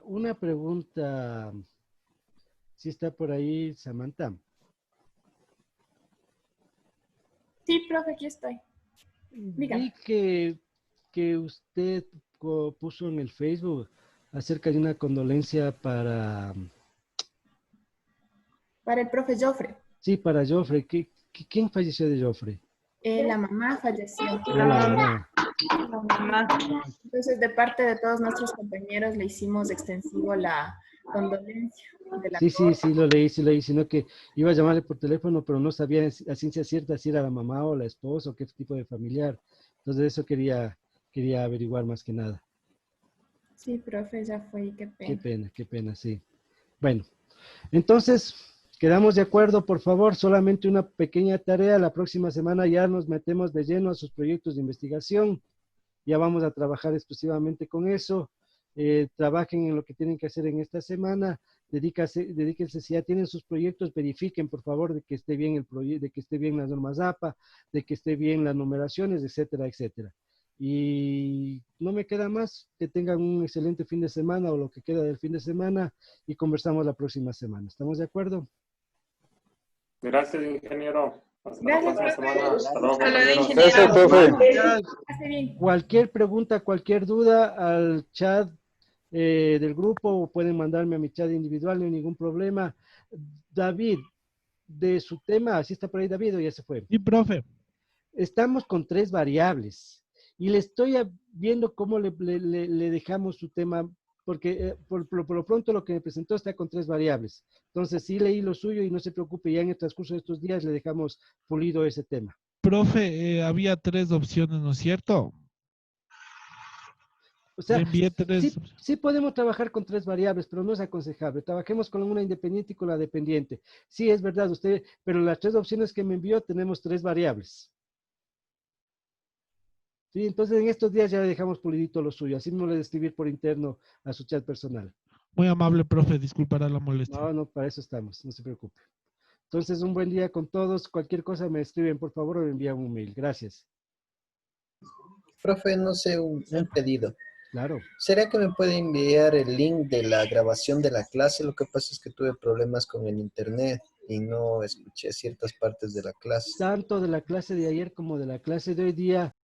Una pregunta, si está por ahí Samantha. Sí, profe, aquí estoy. Vi que usted puso en el Facebook acerca de una condolencia para Para el profe Joffre. Sí, para Joffre. ¿Quién falleció de Joffre? La mamá falleció. La mamá. La mamá. Entonces, de parte de todos nuestros compañeros, le hicimos extensivo la condolencia. Sí, lo leí, sino que iba a llamarle por teléfono, pero no sabía a ciencia cierta si era la mamá o la esposa o qué tipo de familiar. Entonces, eso quería averiguar más que nada. Sí, profe, ya fue y qué pena. Qué pena, sí. Bueno, entonces, quedamos de acuerdo, por favor, solamente una pequeña tarea. La próxima semana ya nos metemos de lleno a sus proyectos de investigación. Ya vamos a trabajar exclusivamente con eso. Trabajen en lo que tienen que hacer en esta semana. Dedíquense, si ya tienen sus proyectos, verifiquen, por favor, de que esté bien el proyecto, de que esté bien las normas APA, de que esté bien las numeraciones, etcétera, etcétera. Y no me queda más, que tengan un excelente fin de semana o lo que queda del fin de semana y conversamos la próxima semana. ¿Estamos de acuerdo? Gracias, ingeniero. Hasta Gracias, la próxima semana. Hasta luego, Hasta luego, compañeros. ingeniero. Cualquier pregunta, cualquier duda al chat del grupo o pueden mandarme a mi chat individual, no hay ningún problema. David, de su tema, ¿así está por ahí David o ya se fue? Sí, profe. Estamos con 3 variables y le estoy viendo cómo le dejamos su tema, porque por lo pronto lo que me presentó está con 3 variables. Entonces sí leí lo suyo y no se preocupe, ya en el transcurso de estos días le dejamos pulido ese tema. Profe, había 3 opciones, ¿no es cierto? O sea, Le envié 3. sí podemos trabajar con 3 variables, pero no es aconsejable. Trabajemos con una independiente y con la dependiente. Sí, es verdad, pero las 3 opciones que me envió tenemos 3 variables. Sí, entonces en estos días ya dejamos pulidito lo suyo. Así no le de escribir por interno a su chat personal. Muy amable, profe, disculpará la molestia. No, no, para eso estamos, no se preocupe. Entonces, un buen día con todos. Cualquier cosa me escriben, por favor, o me envían un mail. Gracias. Profe, no sé, un pedido. Claro. ¿Será que me puede enviar el link de la grabación de la clase? Lo que pasa es que tuve problemas con el internet y no escuché ciertas partes de la clase. Tanto de la clase de ayer como de la clase de hoy día